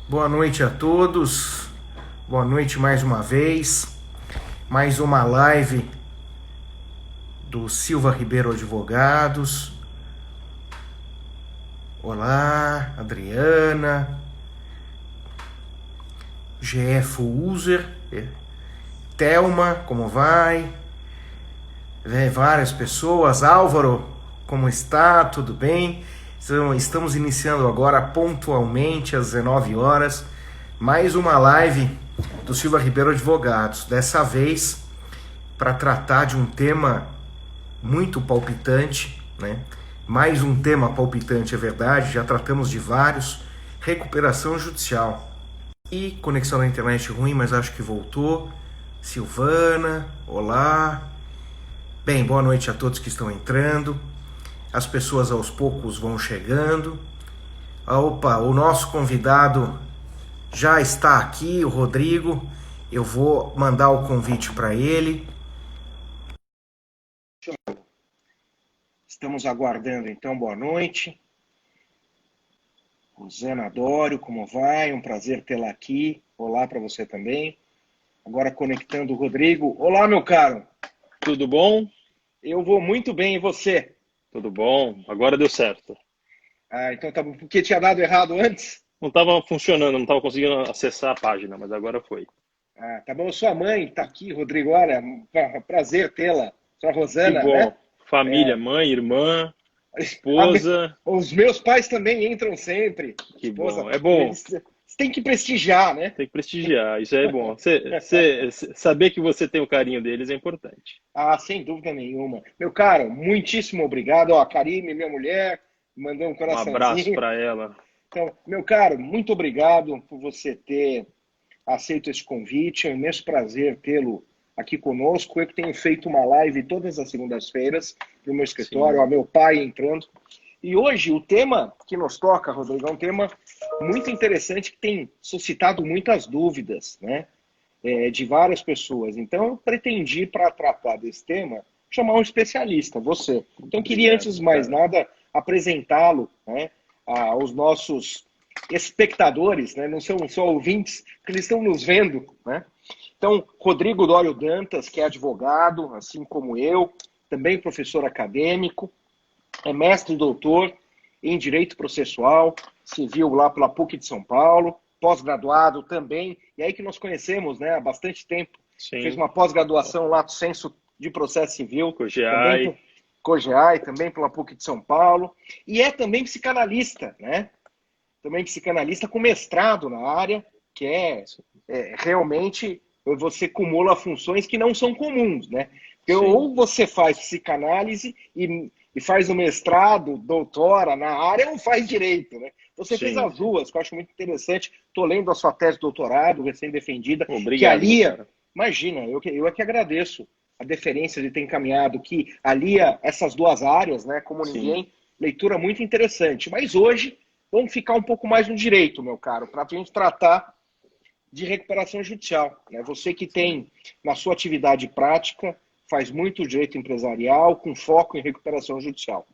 Boa noite a todos. Boa noite mais uma vez. Mais uma live do Silva Ribeiro Advogados. Olá, Adriana, GF User, Thelma, como vai? Várias pessoas. Álvaro, como está? Tudo bem? Estamos iniciando agora pontualmente às 19 horas mais uma live do Silva Ribeiro Advogados. Dessa vez para tratar de um tema muito palpitante, né? Mais um tema palpitante, é verdade, já tratamos de vários. Recuperação judicial. E conexão na internet ruim, mas acho que voltou. Silvana, olá. Bem, boa noite a todos que estão entrando. As pessoas aos poucos vão chegando. Opa, o nosso convidado já está aqui, o Rodrigo. Eu vou mandar o convite para ele. Estamos aguardando, então, boa noite. Rosana Dório, como vai? Um prazer tê-la aqui. Olá para você também. Agora conectando o Rodrigo. Olá, meu caro. Tudo bom? Eu vou muito bem, e você? Tudo bom. Agora deu certo. Ah, então tá bom. Porque tinha dado errado antes? Não estava funcionando, não estava conseguindo acessar a página, mas agora foi. Ah, tá bom. Sua mãe está aqui, Rodrigo. Olha, prazer tê-la. Sua Que Rosana, né? bom. Família, mãe, irmã, A esposa. Os meus pais também entram sempre. Que Esposa, bom. É bom. você tem que prestigiar, né? Tem que prestigiar. Isso é bom. Saber que você tem o carinho deles é importante. Ah, sem dúvida nenhuma. Meu caro, muitíssimo obrigado. Ó, a Karime, minha mulher, mandou um Um abraço coraçãozinho. para ela. Então, meu caro, muito obrigado por você ter aceito esse convite. É um imenso prazer tê-lo aqui conosco. Eu que tenho feito uma live todas as segundas-feiras para o meu escritório, Sim. ó, meu pai entrando. E hoje o tema que nos toca, Rodrigo, é um tema muito interessante que tem suscitado muitas dúvidas, né? De várias pessoas. Então, eu pretendi, para tratar desse tema, chamar um especialista, você. Então, eu queria, antes de Obrigado, mais cara. nada, apresentá-lo, né, aos nossos espectadores, né, não são só ouvintes, porque eles estão nos vendo, né? Então, Rodrigo Dório Dantas, que é advogado, assim como eu, também professor acadêmico, é mestre e doutor em Direito Processual Civil lá pela PUC de São Paulo, pós-graduado também, e aí que nós conhecemos, né, há bastante tempo. Fez Sim. uma pós-graduação lá do Censo de Processo Civil, também Cogiai. por COGEAI, também pela PUC de São Paulo, e é também psicanalista, né? Também psicanalista com mestrado na área, que realmente você cumula funções que não são comuns, né? Porque Sim. ou você faz psicanálise e faz o mestrado, doutora na área, ou faz direito, né? Você fez Sim, as sim. duas, que eu acho muito interessante. Estou lendo a sua tese de doutorado, recém-defendida, que Obrigado, meu alia, cara. imagina, eu é que agradeço a deferência de ter encaminhado, que alia essas duas áreas, né? Como Sim. ninguém, leitura muito interessante. Mas hoje vamos ficar um pouco mais no direito, meu caro, para a gente tratar de recuperação judicial, né? Você que Sim. tem na sua atividade prática, faz muito direito empresarial com foco em recuperação judicial.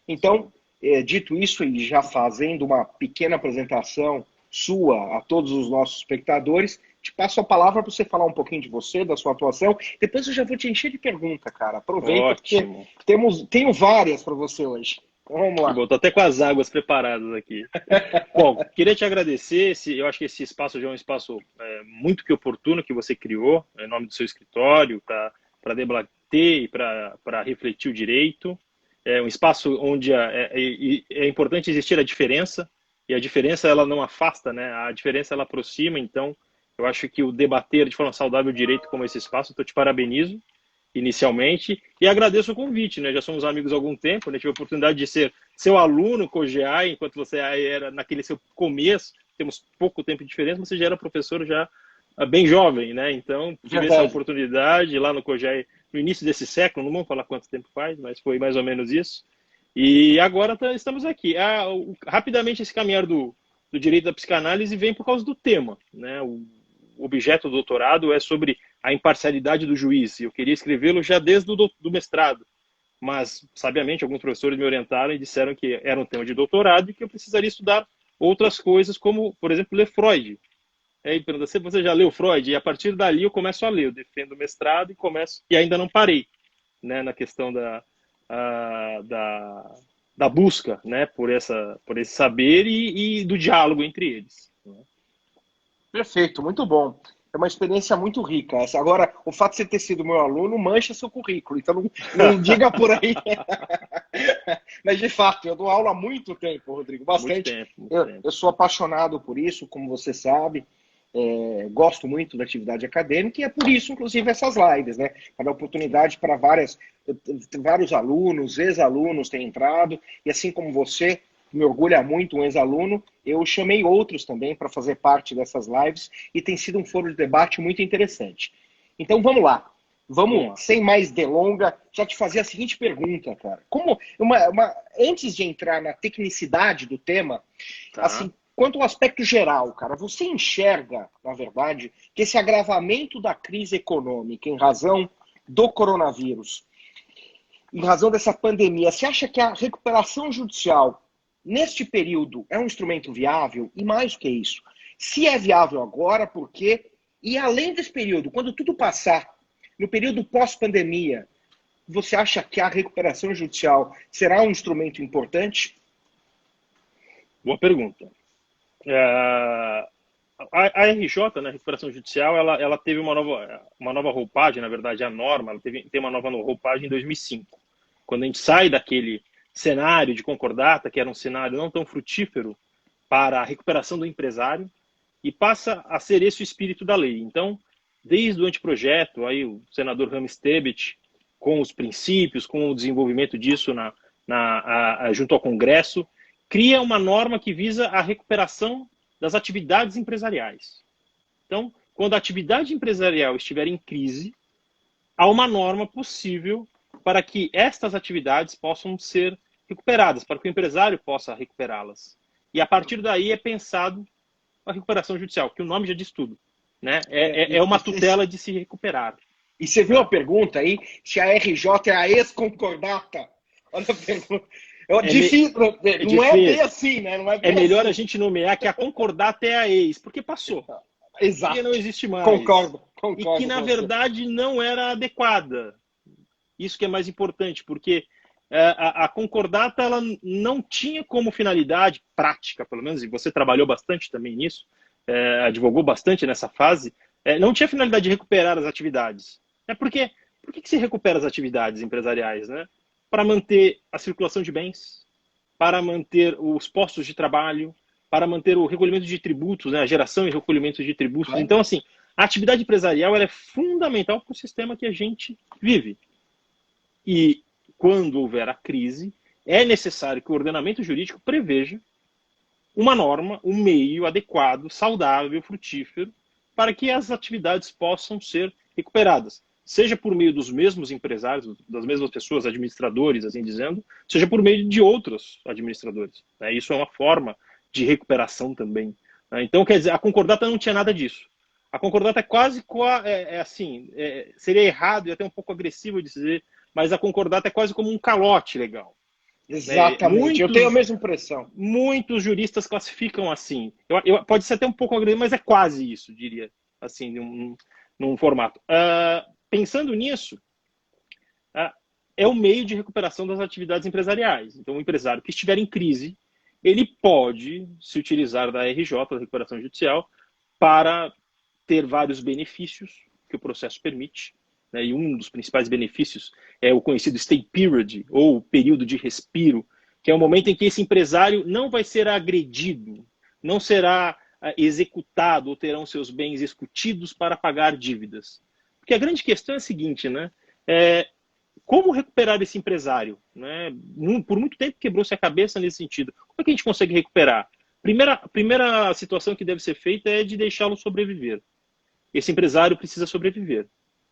Então, Sim. dito isso e já fazendo uma pequena apresentação sua a todos os nossos espectadores, te passo a palavra para você falar um pouquinho de você, da sua atuação. Depois eu já vou te encher de pergunta, cara. Aproveita porque Ótimo. tenho várias para você hoje. Então, vamos Que lá. bom, tô até com as águas preparadas aqui. Bom, queria te agradecer. Eu acho que esse espaço já é um espaço muito que oportuno que você criou, em nome do seu escritório, para debater e para refletir o direito. É um espaço onde é importante existir a diferença, e a diferença ela não afasta, né? A diferença ela aproxima. Então, eu acho que o debater de forma saudável o direito como esse espaço, então eu te parabenizo inicialmente e agradeço o convite, né? Já somos amigos há algum tempo, né? Tive a oportunidade de ser seu aluno COGEAI, enquanto você era naquele seu começo, temos pouco tempo de diferença, mas você já era professor já bem jovem, né? Então, tive essa Verdade. oportunidade lá no COGEAI no início desse século, não vamos falar quanto tempo faz, mas foi mais ou menos isso. E agora estamos aqui. Rapidamente, esse caminhar do direito da psicanálise vem por causa do tema, né? O objeto do doutorado é sobre a imparcialidade do juiz. Eu queria escrevê-lo já desde do mestrado, mas, sabiamente, alguns professores me orientaram e disseram que era um tema de doutorado e que eu precisaria estudar outras coisas, como, por exemplo, ler Freud. Aí pergunta, você já leu Freud? E a partir dali eu começo a ler, eu defendo o mestrado e ainda não parei, né, na questão da busca, né, por esse saber e do diálogo entre eles. Perfeito, muito bom. É uma experiência muito rica essa. Agora, o fato de você ter sido meu aluno mancha seu currículo, então não diga por aí. Mas, de fato, eu dou aula há muito tempo, Rodrigo, bastante. Muito tempo. Eu sou apaixonado por isso, como você sabe. Gosto muito da atividade acadêmica e é por isso, inclusive, essas lives, né? Para dar oportunidade para vários alunos, ex-alunos têm entrado, e assim como você, me orgulha muito um ex-aluno, eu chamei outros também para fazer parte dessas lives e tem sido um foro de debate muito interessante. Então vamos lá. Vamos, sem mais delonga, já te fazer a seguinte pergunta, cara. Antes de entrar na tecnicidade do tema, assim, quanto ao aspecto geral, cara, você enxerga, na verdade, que esse agravamento da crise econômica em razão do coronavírus, em razão dessa pandemia, você acha que a recuperação judicial neste período é um instrumento viável? E mais do que isso, se é viável agora, por quê? E além desse período, quando tudo passar, no período pós-pandemia, você acha que a recuperação judicial será um instrumento importante? Boa pergunta. A RJ, né, a recuperação judicial, ela teve uma nova roupagem, na verdade, a norma, ela tem uma nova roupagem em 2005. Quando a gente sai daquele cenário de concordata, que era um cenário não tão frutífero para a recuperação do empresário, e passa a ser esse o espírito da lei. Então, desde o anteprojeto, aí o senador Rames Tebet, com os princípios, com o desenvolvimento disso junto ao Congresso, cria uma norma que visa a recuperação das atividades empresariais. Então, quando a atividade empresarial estiver em crise, há uma norma possível para que estas atividades possam ser recuperadas, para que o empresário possa recuperá-las. E a partir daí é pensado a recuperação judicial, que o nome já diz tudo, né? É uma tutela de se recuperar. E você viu a pergunta aí? Se a RJ é a ex-concordata? Olha a pergunta. Difícil, não é bem assim, né? Não é bem melhor assim. A gente nomear que a concordata é a ex, porque passou. Exato. Porque não existe mais. Concordo. E que, na verdade, não era adequada. Isso que é mais importante, porque a concordata ela não tinha como finalidade prática, pelo menos, e você trabalhou bastante também nisso, advogou bastante nessa fase, não tinha finalidade de recuperar as atividades. Por que se recupera as atividades empresariais? Né? Para manter a circulação de bens, para manter os postos de trabalho, para manter o recolhimento de tributos, né? A geração e recolhimento de tributos. Então, assim, a atividade empresarial ela é fundamental para o sistema que a gente vive. E quando houver a crise, é necessário que o ordenamento jurídico preveja uma norma, um meio adequado, saudável, frutífero, para que as atividades possam ser recuperadas. Seja por meio dos mesmos empresários, das mesmas pessoas, administradores, assim dizendo, seja por meio de outros administradores. Isso é uma forma de recuperação também. Então, quer dizer, a concordata não tinha nada disso. A concordata é quase, seria errado e até um pouco agressivo de dizer, mas a concordata é quase como um calote legal. Exatamente, eu tenho a mesma impressão. Muitos juristas classificam assim. Pode ser até um pouco agressivo, mas é quase isso, diria, assim, num formato. Pensando nisso, é o meio de recuperação das atividades empresariais. Então, o empresário que estiver em crise, ele pode se utilizar da RJ, da recuperação judicial, para ter vários benefícios que o processo permite. Né? E um dos principais benefícios é o conhecido stay period, ou período de respiro, que é o momento em que esse empresário não vai ser agredido, não será executado ou terão seus bens escutidos para pagar dívidas. Porque a grande questão é a seguinte, né? Como recuperar esse empresário? Né? Por muito tempo quebrou-se a cabeça nesse sentido. Como é que a gente consegue recuperar? Primeira situação que deve ser feita é de deixá-lo sobreviver. Esse empresário precisa sobreviver.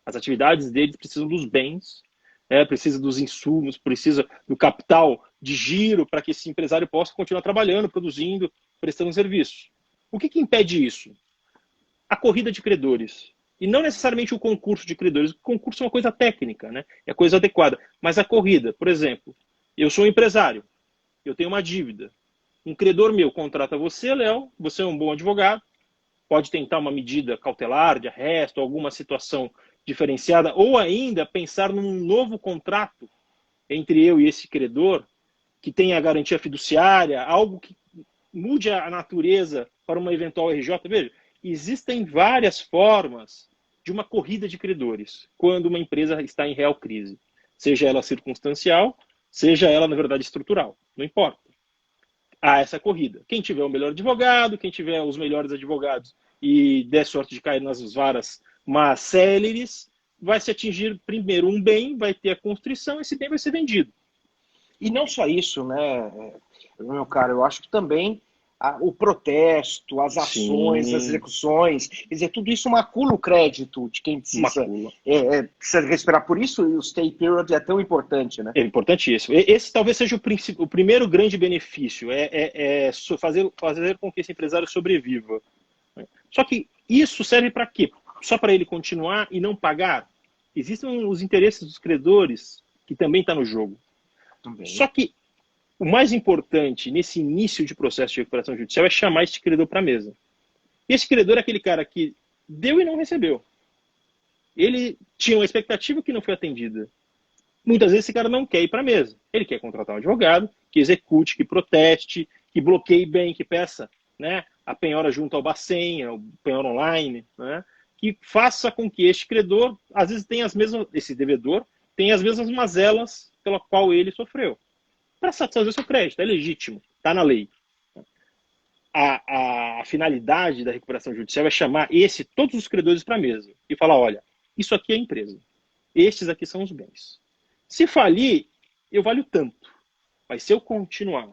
As atividades dele precisam dos bens, precisa dos insumos, precisa do capital de giro para que esse empresário possa continuar trabalhando, produzindo, prestando serviço. O que impede isso? A corrida de credores. E não necessariamente o concurso de credores. O concurso é uma coisa técnica, né? É coisa adequada. Mas a corrida, por exemplo, eu sou um empresário, eu tenho uma dívida. Um credor meu contrata você, Léo, você é um bom advogado, pode tentar uma medida cautelar de arresto, alguma situação diferenciada, ou ainda pensar num novo contrato entre eu e esse credor, que tenha a garantia fiduciária, algo que mude a natureza para uma eventual RJ. Veja, existem várias formas de uma corrida de credores quando uma empresa está em real crise. Seja ela circunstancial, seja ela, na verdade, estrutural. Não importa. Há essa corrida. Quem tiver o melhor advogado, quem tiver os melhores advogados e der sorte de cair nas varas mais céleres, vai se atingir primeiro um bem, vai ter a construção, esse bem vai ser vendido. E não só isso, né, meu caro, eu acho que também o protesto, as ações, Sim. as execuções, quer dizer, tudo isso macula o crédito de quem precisa, precisa respirar. Por isso o stay period é tão importante, né? É importantíssimo. Esse talvez seja o primeiro grande benefício, fazer com que esse empresário sobreviva. Só que isso serve para quê? Só para ele continuar e não pagar? Existem os interesses dos credores, que também está no jogo. Também. Só que o mais importante nesse início de processo de recuperação judicial é chamar esse credor para a mesa. E esse credor é aquele cara que deu e não recebeu. Ele tinha uma expectativa que não foi atendida. Muitas vezes esse cara não quer ir para a mesa. Ele quer contratar um advogado que execute, que proteste, que bloqueie bem, que peça, né, a penhora junto ao Bacen, o penhora online, né, que faça com que este credor, às vezes, tenha esse devedor, tenha as mesmas mazelas pela qual ele sofreu. Para satisfazer seu crédito, é legítimo, está na lei. A finalidade da recuperação judicial é chamar todos os credores para a mesa e falar, olha, isso aqui é a empresa, estes aqui são os bens. Se falir, eu valho tanto, mas se eu continuar,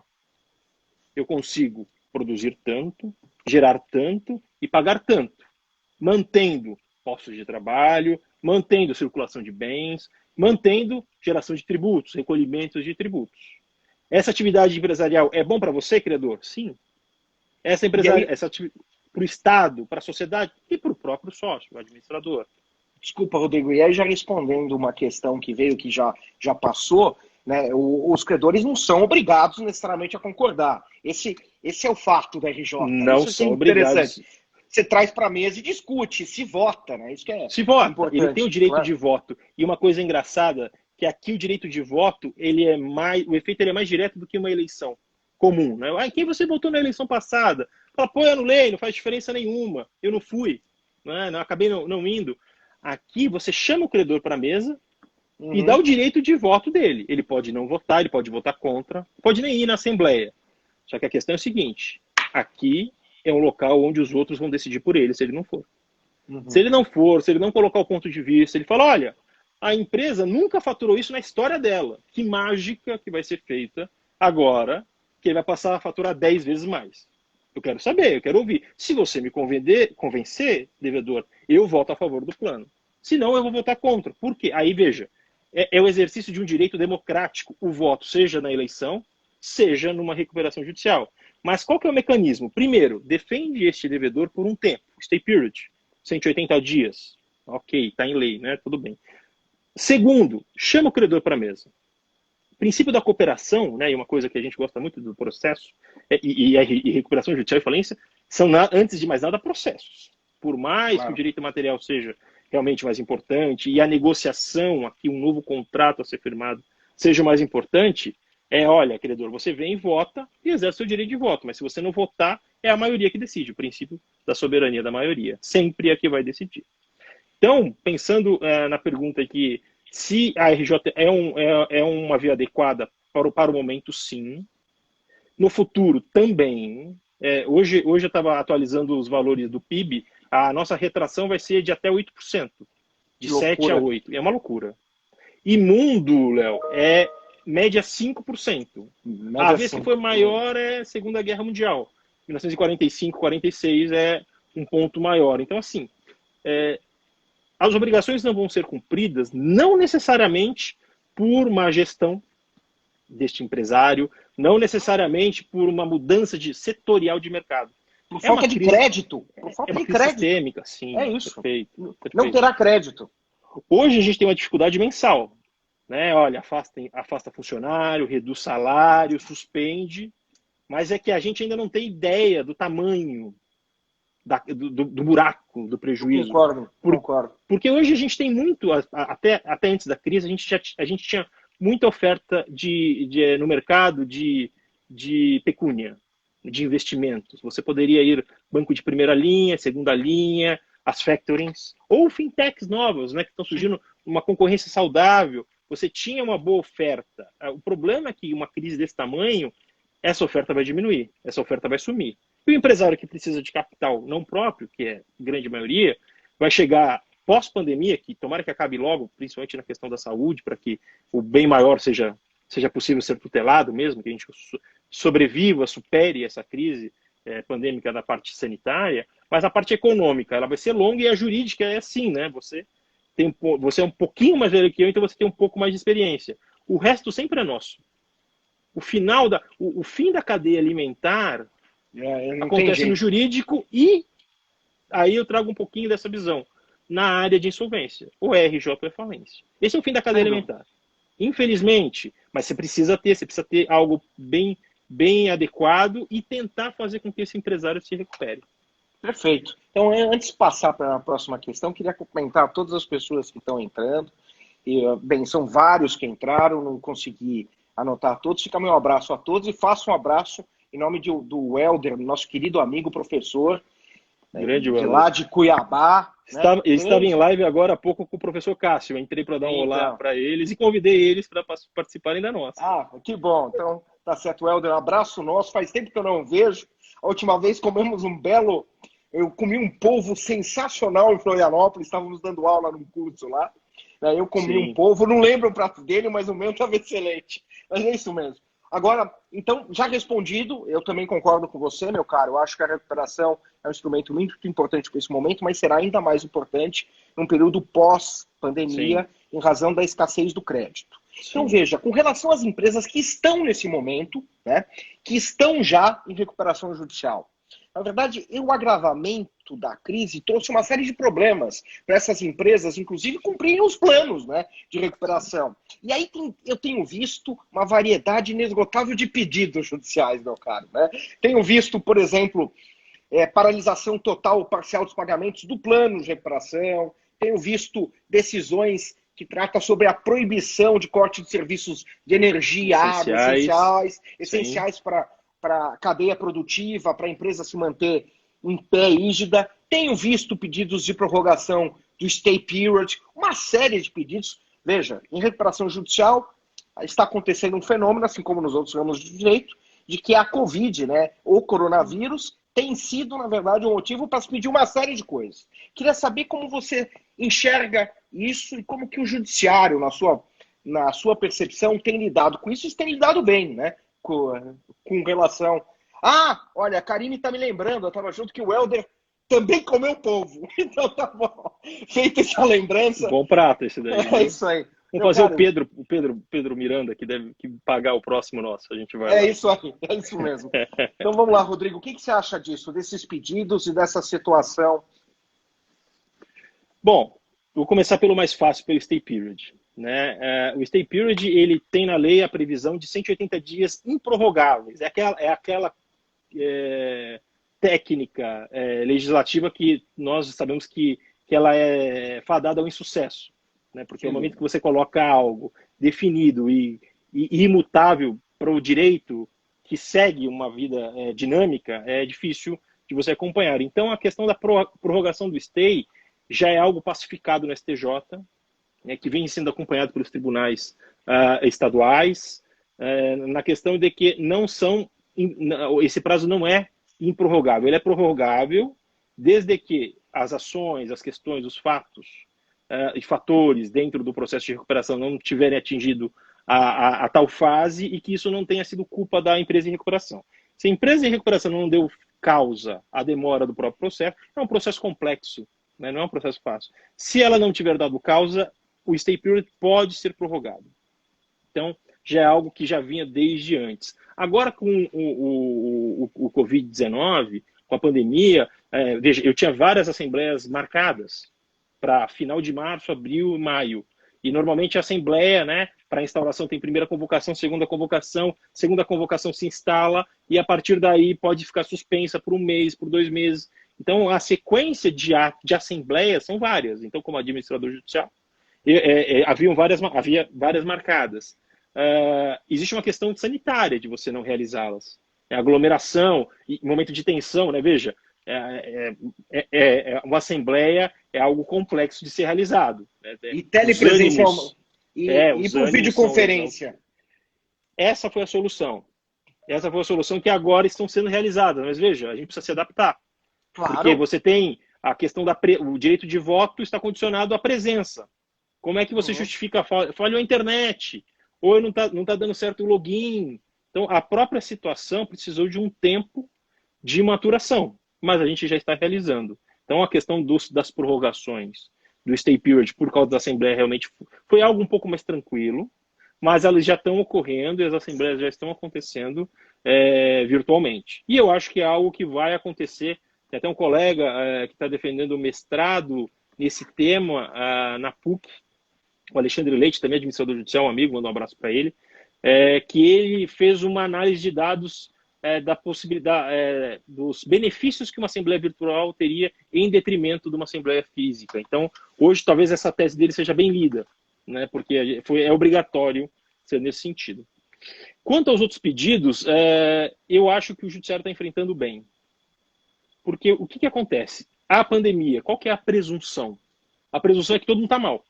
eu consigo produzir tanto, gerar tanto e pagar tanto, mantendo postos de trabalho, mantendo circulação de bens, mantendo geração de tributos, recolhimentos de tributos. Essa atividade empresarial é bom para você, credor? Sim. Essa para o Estado, para a sociedade e para o próprio sócio, o administrador. Desculpa, Rodrigo, e aí já respondendo uma questão que veio, que já passou, né, os credores não são obrigados necessariamente a concordar. Esse é o fato da RJ. Não isso são obrigados. Você traz para a mesa e discute, se vota, né? Isso que é se vota, importante. ele tem o direito claro. de voto. E uma coisa engraçada, que aqui o direito de voto, o efeito é mais direto do que uma eleição comum. Né? Quem você votou na eleição passada? Fala, pô, eu anulei, não faz diferença nenhuma. Eu não fui, né? Acabei não indo. Aqui você chama o credor para a mesa e dá o direito de voto dele. Ele pode não votar, ele pode votar contra, pode nem ir na Assembleia. Só que a questão é o seguinte, aqui é um local onde os outros vão decidir por ele, se ele não for. Se ele não for, se ele não colocar o ponto de vista, ele fala, olha, a empresa nunca faturou isso na história dela. Que mágica que vai ser feita agora que ele vai passar a faturar 10 vezes mais. Eu quero saber, eu quero ouvir. Se você me convencer, devedor, eu voto a favor do plano. Se não, eu vou votar contra. Por quê? Aí, veja, é o exercício de um direito democrático, o voto, seja na eleição, seja numa recuperação judicial. Mas qual que é o mecanismo? Primeiro, defende este devedor por um tempo, stay period, 180 dias. Ok, está em lei, né? Tudo bem. Segundo, chama o credor para a mesa. O princípio da cooperação, né, e uma coisa que a gente gosta muito do processo, e recuperação judicial e falência, são, antes de mais nada, processos. Por mais que o direito material seja realmente mais importante, e a negociação, aqui um novo contrato a ser firmado, seja o mais importante, olha, credor, você vem e vota e exerce o seu direito de voto, mas se você não votar, é a maioria que decide, o princípio da soberania da maioria. Sempre é que vai decidir. Então, pensando na pergunta aqui, se a RJ é uma via adequada para o momento, sim. No futuro, também. Hoje eu estava atualizando os valores do PIB, a nossa retração vai ser de até 8%, de 7 a 8%. É uma loucura. E mundo, Léo, é média 5%. A vez que foi maior é Segunda Guerra Mundial. 1945, 46 é um ponto maior. Então, assim, as obrigações não vão ser cumpridas, não necessariamente por má gestão deste empresário, não necessariamente por uma mudança setorial de mercado. Por falta de crédito. Por falta de crédito. Sistêmica, sim. É isso. Perfeito. Não terá crédito. Hoje a gente tem uma dificuldade mensal. Né? Olha, afasta funcionário, reduz salário, suspende. mas é que a gente ainda não tem ideia do tamanho do buraco, do prejuízo. Concordo. Porque hoje a gente tem muito, até antes da crise, a gente tinha muita oferta no mercado de pecúnia, de investimentos. Você poderia ir banco de primeira linha, segunda linha, as factorings, ou fintechs novas, né, que estão surgindo, uma concorrência saudável. Você tinha uma boa oferta. O problema é que uma crise desse tamanho, essa oferta vai diminuir, essa oferta vai sumir. E o empresário que precisa de capital não próprio, que é a grande maioria, vai chegar pós-pandemia, que tomara que acabe logo, principalmente na questão da saúde, para que o bem maior seja possível ser tutelado mesmo, que a gente sobreviva, supere essa crise pandêmica da parte sanitária, mas a parte econômica, ela vai ser longa e a jurídica é assim, né? Você é um pouquinho mais velho que eu, então você tem um pouco mais de experiência. O resto sempre é nosso. O fim da cadeia alimentar acontece no jurídico e aí eu trago um pouquinho dessa visão na área de insolvência. O RJ é falência. Esse é o fim da cadeia alimentar. Infelizmente, mas você precisa ter algo bem adequado e tentar fazer com que esse empresário se recupere. Perfeito. Então, antes de passar para a próxima questão, queria cumprimentar a todas as pessoas que estão entrando. Bem, são vários que entraram, não consegui anotar todos. Fica meu abraço a todos e faço um abraço em nome do Helder, nosso querido amigo professor, grande de lá de Cuiabá. Ele estava em live agora há pouco com o professor Cássio. Eu entrei para dar um olá para eles e convidei eles para participarem da nossa. Ah, que bom. Então, tá certo, Helder. Um abraço nosso. Faz tempo que eu não vejo. A última vez comemos eu comi um polvo sensacional em Florianópolis. Estávamos dando aula num curso lá. Eu comi um polvo. Não lembro o prato dele, mas o meu estava excelente. Mas é isso mesmo. Agora, então, já respondido, eu também concordo com você, meu caro. Eu acho que a recuperação é um instrumento muito importante para esse momento, mas será ainda mais importante num período pós-pandemia, em razão da escassez do crédito. Sim. Então, veja, com relação às empresas que estão nesse momento, né, que estão já em recuperação judicial, na verdade, o agravamento da crise trouxe uma série de problemas para essas empresas, inclusive cumprirem os planos, né, de recuperação. E aí eu tenho visto uma variedade inesgotável de pedidos judiciais, meu caro. Né? Tenho visto, por exemplo, paralisação total ou parcial dos pagamentos do plano de recuperação. Tenho visto decisões que tratam sobre a proibição de corte de serviços de energia e água essenciais para a cadeia produtiva, para a empresa se manter em pé rígida. Tenho visto pedidos de prorrogação do stay period, uma série de pedidos. Veja, em recuperação judicial está acontecendo um fenômeno, assim como nos outros ramos de direito, de que a Covid, né, o coronavírus, tem sido, na verdade, um motivo para se pedir uma série de coisas. Queria saber como você enxerga isso e como que o judiciário, na sua percepção, tem lidado com isso e tem lidado bem, né? Com relação... Ah, olha, a Karine está me lembrando, eu estava junto que o Helder também comeu polvo. Então tá bom. Feita essa lembrança. Bom prato esse daí. É isso aí. Vamos fazer o Pedro Miranda, que deve pagar o próximo nosso. A gente vai lá. Isso aí, é isso mesmo. Então vamos lá, Rodrigo. O que você acha disso, desses pedidos e dessa situação? Bom, vou começar pelo mais fácil, pelo stay period. Né? O stay period, ele tem na lei a previsão de 180 dias improrrogáveis. É aquela técnica legislativa que nós sabemos que ela é fadada ao insucesso. Né? Porque no momento que você coloca algo definido e imutável para o direito que segue uma vida dinâmica, é difícil de você acompanhar. Então, a questão da prorrogação do stay já é algo pacificado no STJ, que vem sendo acompanhado pelos tribunais estaduais, na questão de que esse prazo não é improrrogável. Ele é prorrogável desde que as ações, as questões, os fatos e fatores dentro do processo de recuperação não tiverem atingido a tal fase e que isso não tenha sido culpa da empresa em recuperação. Se a empresa em recuperação não deu causa à demora do próprio processo, é um processo complexo, né? Não é um processo fácil. Se ela não tiver dado causa, o stay period pode ser prorrogado. Então, já é algo que já vinha desde antes. Agora, com o Covid-19, com a pandemia, veja, eu tinha várias assembleias marcadas para final de março, abril e maio. E, normalmente, a assembleia, né, para a instauração tem primeira convocação, segunda convocação se instala e a partir daí pode ficar suspensa por um mês, por 2 meses. Então, a sequência de assembleias são várias. Então, como administrador judicial, havia várias marcadas. Existe uma questão sanitária de você não realizá-las. Aglomeração, momento de tensão, né? Veja, uma assembleia é algo complexo de ser realizado. Né? E telepresencial, e por videoconferência. Essa foi a solução. Essa foi a solução que agora estão sendo realizadas. Mas veja, a gente precisa se adaptar. Claro. Porque você tem a questão o direito de voto está condicionado à presença. Como é que você justifica? Falhou a internet, ou não tá dando certo o login. Então, a própria situação precisou de um tempo de maturação, mas a gente já está realizando. Então, a questão das prorrogações, do stay period, por causa da Assembleia, realmente foi algo um pouco mais tranquilo, mas elas já estão ocorrendo e as assembleias já estão acontecendo virtualmente. E eu acho que é algo que vai acontecer. Tem até um colega que está defendendo o mestrado nesse tema na PUC, o Alexandre Leite, também administrador judicial, um amigo, manda um abraço para ele, que ele fez uma análise de dados da possibilidade dos benefícios que uma assembleia virtual teria em detrimento de uma assembleia física. Então, hoje, talvez essa tese dele seja bem lida, né, porque é obrigatório ser nesse sentido. Quanto aos outros pedidos, eu acho que o judiciário está enfrentando bem. Porque o que acontece? A pandemia, qual que é a presunção? A presunção é que todo mundo está mal.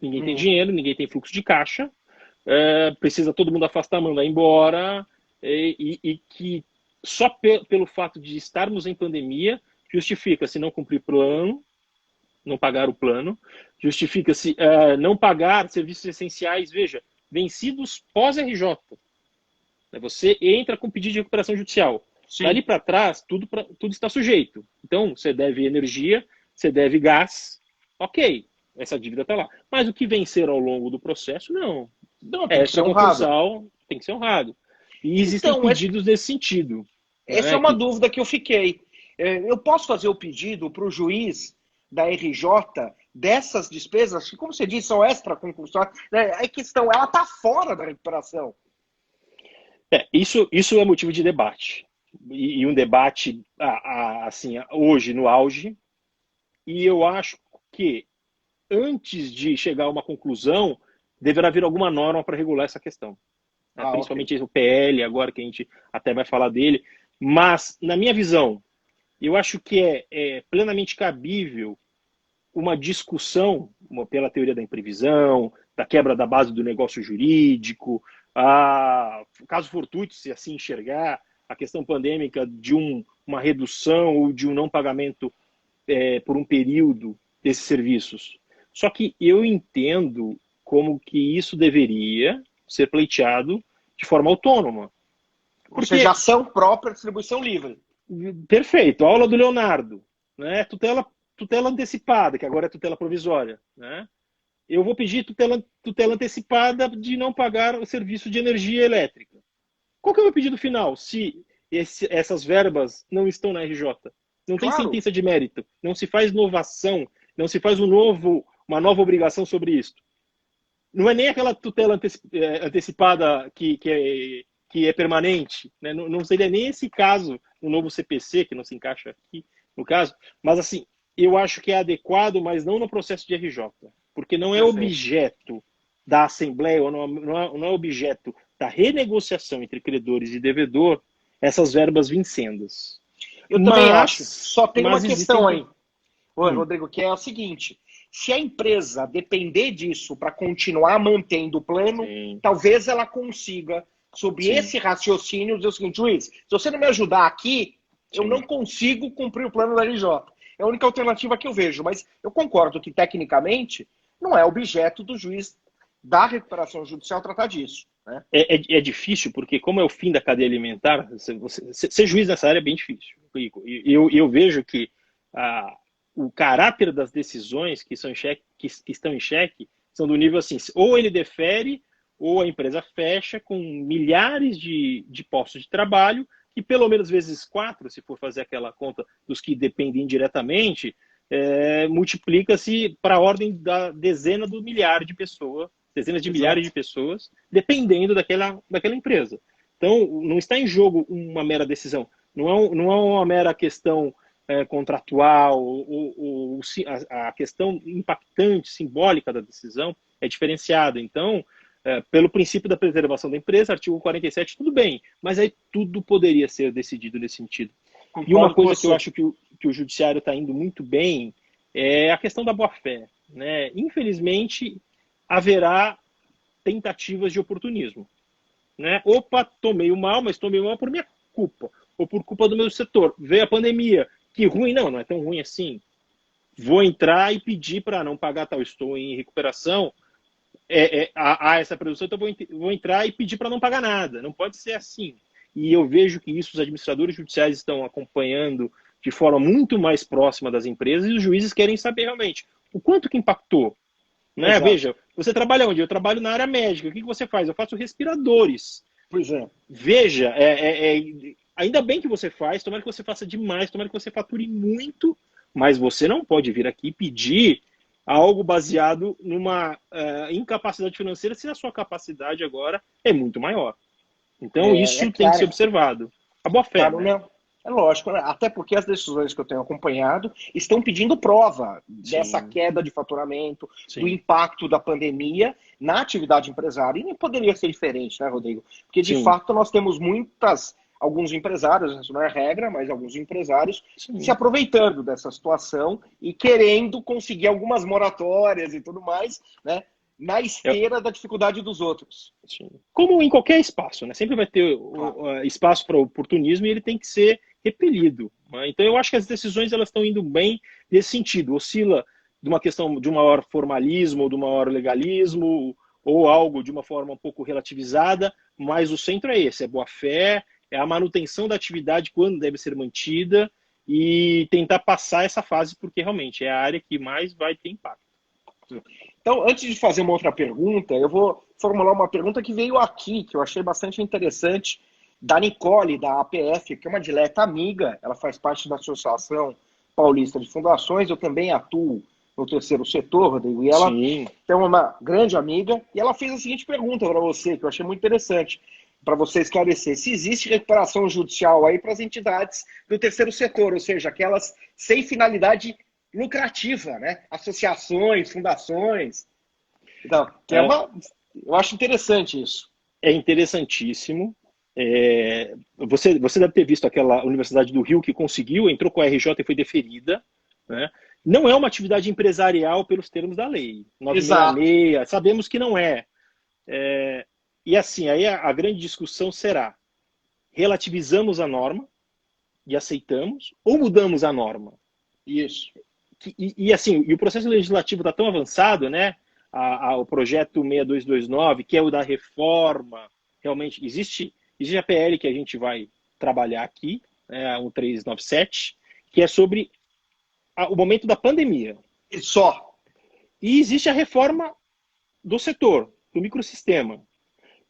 Ninguém tem dinheiro, ninguém tem fluxo de caixa, precisa todo mundo afastar, mandar embora, e que só pelo fato de estarmos em pandemia, justifica-se não cumprir plano, não pagar o plano, justifica-se não pagar serviços essenciais, veja, vencidos pós-RJ. Você entra com pedido de recuperação judicial. Sim. Dali para trás, tudo está sujeito. Então, você deve energia, você deve gás, ok, essa dívida está lá. Mas o que vencer ao longo do processo, não. Não, tem que ser honrado. Tem que ser honrado. E existem pedidos nesse sentido. Essa é uma dúvida que eu fiquei. Eu posso fazer o pedido para o juiz da RJ dessas despesas, que, como você disse, são extra-concursórias. A questão, ela está fora da recuperação. Isso é motivo de debate. E um debate, assim, hoje no auge. E eu acho que, antes de chegar a uma conclusão, deverá vir alguma norma para regular essa questão. Principalmente o PL, agora que a gente até vai falar dele. Mas, na minha visão, eu acho que é plenamente cabível uma discussão pela teoria da imprevisão, da quebra da base do negócio jurídico, caso fortuito, se assim enxergar, a questão pandêmica de uma redução ou de um não pagamento por um período desses serviços. Só que eu entendo como que isso deveria ser pleiteado de forma autônoma. Ou seja, ação própria, distribuição livre. Perfeito. Aula do Leonardo. Né? Tutela antecipada, que agora é tutela provisória. Né? Eu vou pedir tutela antecipada de não pagar o serviço de energia elétrica. Qual que é o meu pedido final? Se essas verbas não estão na RJ. Não tem sentença de mérito. Não se faz inovação. Não se faz uma nova obrigação sobre isso. Não é nem aquela tutela antecipada que é permanente. Né? Não seria nem esse caso no novo CPC, que não se encaixa aqui no caso. Mas, assim, eu acho que é adequado, mas não no processo de RJ. Porque não é objeto da Assembleia, ou não é objeto da renegociação entre credores e devedor, essas verbas vincendas. Eu também acho. Só tem uma questão aí, Rodrigo, que é o seguinte: se a empresa depender disso para continuar mantendo o plano, talvez ela consiga, sob esse raciocínio, dizer o seguinte: juiz, se você não me ajudar aqui, eu não consigo cumprir o plano da RJ. É a única alternativa que eu vejo. Mas eu concordo que, tecnicamente, não é objeto do juiz da recuperação judicial tratar disso. Né? É difícil, porque como é o fim da cadeia alimentar, ser juiz nessa área é bem difícil. Eu vejo que o caráter das decisões que estão em xeque são do nível assim, ou ele defere, ou a empresa fecha com milhares de postos de trabalho, e pelo menos vezes 4, se for fazer aquela conta dos que dependem diretamente, multiplica-se para a ordem da dezena do milhar de pessoas dezenas de milhares de pessoas, dependendo daquela empresa. Então, não está em jogo uma mera decisão. Não é uma mera questão contratual, a questão impactante, simbólica da decisão é diferenciada. Então, pelo princípio da preservação da empresa, artigo 47, tudo bem, mas aí tudo poderia ser decidido nesse sentido. E uma coisa que eu acho que o judiciário está indo muito bem é a questão da boa-fé, né? Infelizmente, haverá tentativas de oportunismo, né? Opa, tomei o mal, mas tomei o mal por minha culpa, ou por culpa do meu setor. Veio a pandemia, que ruim, não é tão ruim assim. Vou entrar e pedir para não pagar tal, estou em recuperação, há essa presunção, então vou entrar e pedir para não pagar nada. Não pode ser assim. E eu vejo que isso os administradores judiciais estão acompanhando de forma muito mais próxima das empresas e os juízes querem saber realmente o quanto que impactou. Né? Veja, você trabalha onde? Eu trabalho na área médica. O que você faz? Eu faço respiradores. Pois é. Veja, ainda bem que você faz, tomara que você faça demais, tomara que você fature muito, mas você não pode vir aqui pedir algo baseado numa incapacidade financeira se a sua capacidade agora é muito maior. Então isso tem que ser observado. A boa-fé. Claro, né? Não. É lógico, né? Até porque as decisões que eu tenho acompanhado estão pedindo prova dessa queda de faturamento, do impacto da pandemia na atividade empresária. E nem poderia ser diferente, né, Rodrigo? Porque, de fato, nós temos alguns empresários, isso não é regra, mas alguns empresários se aproveitando dessa situação e querendo conseguir algumas moratórias e tudo mais, né? Na esteira da dificuldade dos outros. Sim. Como em qualquer espaço, né? Sempre vai ter espaço para oportunismo e ele tem que ser repelido. Né? Então eu acho que as decisões elas estão indo bem nesse sentido. Oscila de uma questão de um maior formalismo ou de um maior legalismo ou algo de uma forma um pouco relativizada, mas o centro é esse, é boa-fé, é a manutenção da atividade quando deve ser mantida e tentar passar essa fase porque realmente é a área que mais vai ter impacto. Então, antes de fazer uma outra pergunta, eu vou formular uma pergunta que veio aqui, que eu achei bastante interessante, da Nicole, da APF, que é uma dileta amiga, ela faz parte da Associação Paulista de Fundações, eu também atuo no terceiro setor, Rodrigo, e ela é uma grande amiga, e ela fez a seguinte pergunta para você, que eu achei muito interessante, para você esclarecer, se existe recuperação judicial aí para as entidades do terceiro setor, ou seja, aquelas sem finalidade lucrativa, né? Associações, fundações. Então, eu acho interessante isso. É interessantíssimo. Você deve ter visto aquela Universidade do Rio que conseguiu, entrou com a RJ e foi deferida. Né? Não é uma atividade empresarial pelos termos da lei. 966, sabemos que não é. E assim, aí a grande discussão será: relativizamos a norma e aceitamos ou mudamos a norma? Isso. E assim, o processo legislativo está tão avançado, né? O projeto 6229, que é o da reforma, realmente existe a PL que a gente vai trabalhar aqui, né, 1397, que é sobre o momento da pandemia. E só. E existe a reforma do setor, do microsistema.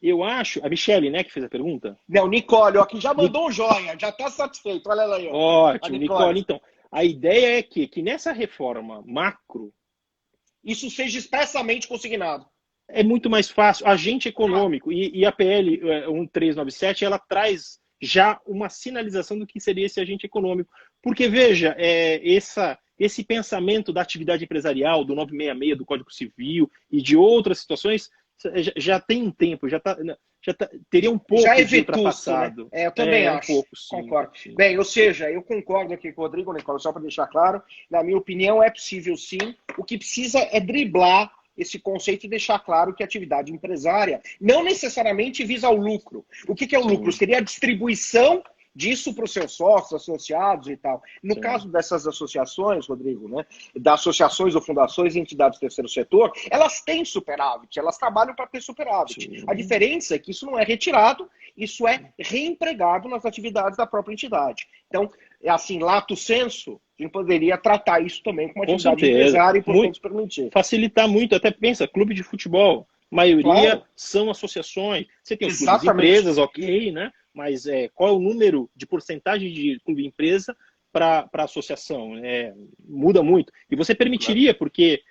Eu acho, a Michele, né, que fez a pergunta? Não, Nicole, ó, que já mandou um joinha, já está satisfeito, olha lá aí. Ó. Ótimo, Nicole, então. A ideia é que nessa reforma macro, isso seja expressamente consignado. É muito mais fácil. Agente econômico, e a PL 1397, ela traz já uma sinalização do que seria esse agente econômico. Porque, veja, esse pensamento da atividade empresarial, do 966, do Código Civil e de outras situações, já tem um tempo, teria um pouco de ultrapassado. Né? Eu também acho. Um pouco, sim, concordo. Sim. Bem, ou seja, eu concordo aqui com o Rodrigo, Nicolau, só para deixar claro, na minha opinião é possível sim. O que precisa é driblar esse conceito e deixar claro que a atividade empresária não necessariamente visa o lucro. O que é o lucro? Seria a distribuição disso para os seus sócios, associados e tal. No caso dessas associações, Rodrigo, né, das associações ou fundações e entidades do terceiro setor, elas têm superávit, elas trabalham para ter superávit. Sim. A diferença é que isso não é retirado, isso é reempregado nas atividades da própria entidade. Então, assim, lato sensu, a gente poderia tratar isso também como atividade empresária e, portanto, permitir. Facilitar muito, até pensa, clube de futebol, maioria são associações. Você tem os clubes de empresas, ok, né? Mas qual é o número de porcentagem de clube empresa para associação? Muda muito. E você permitiria, porque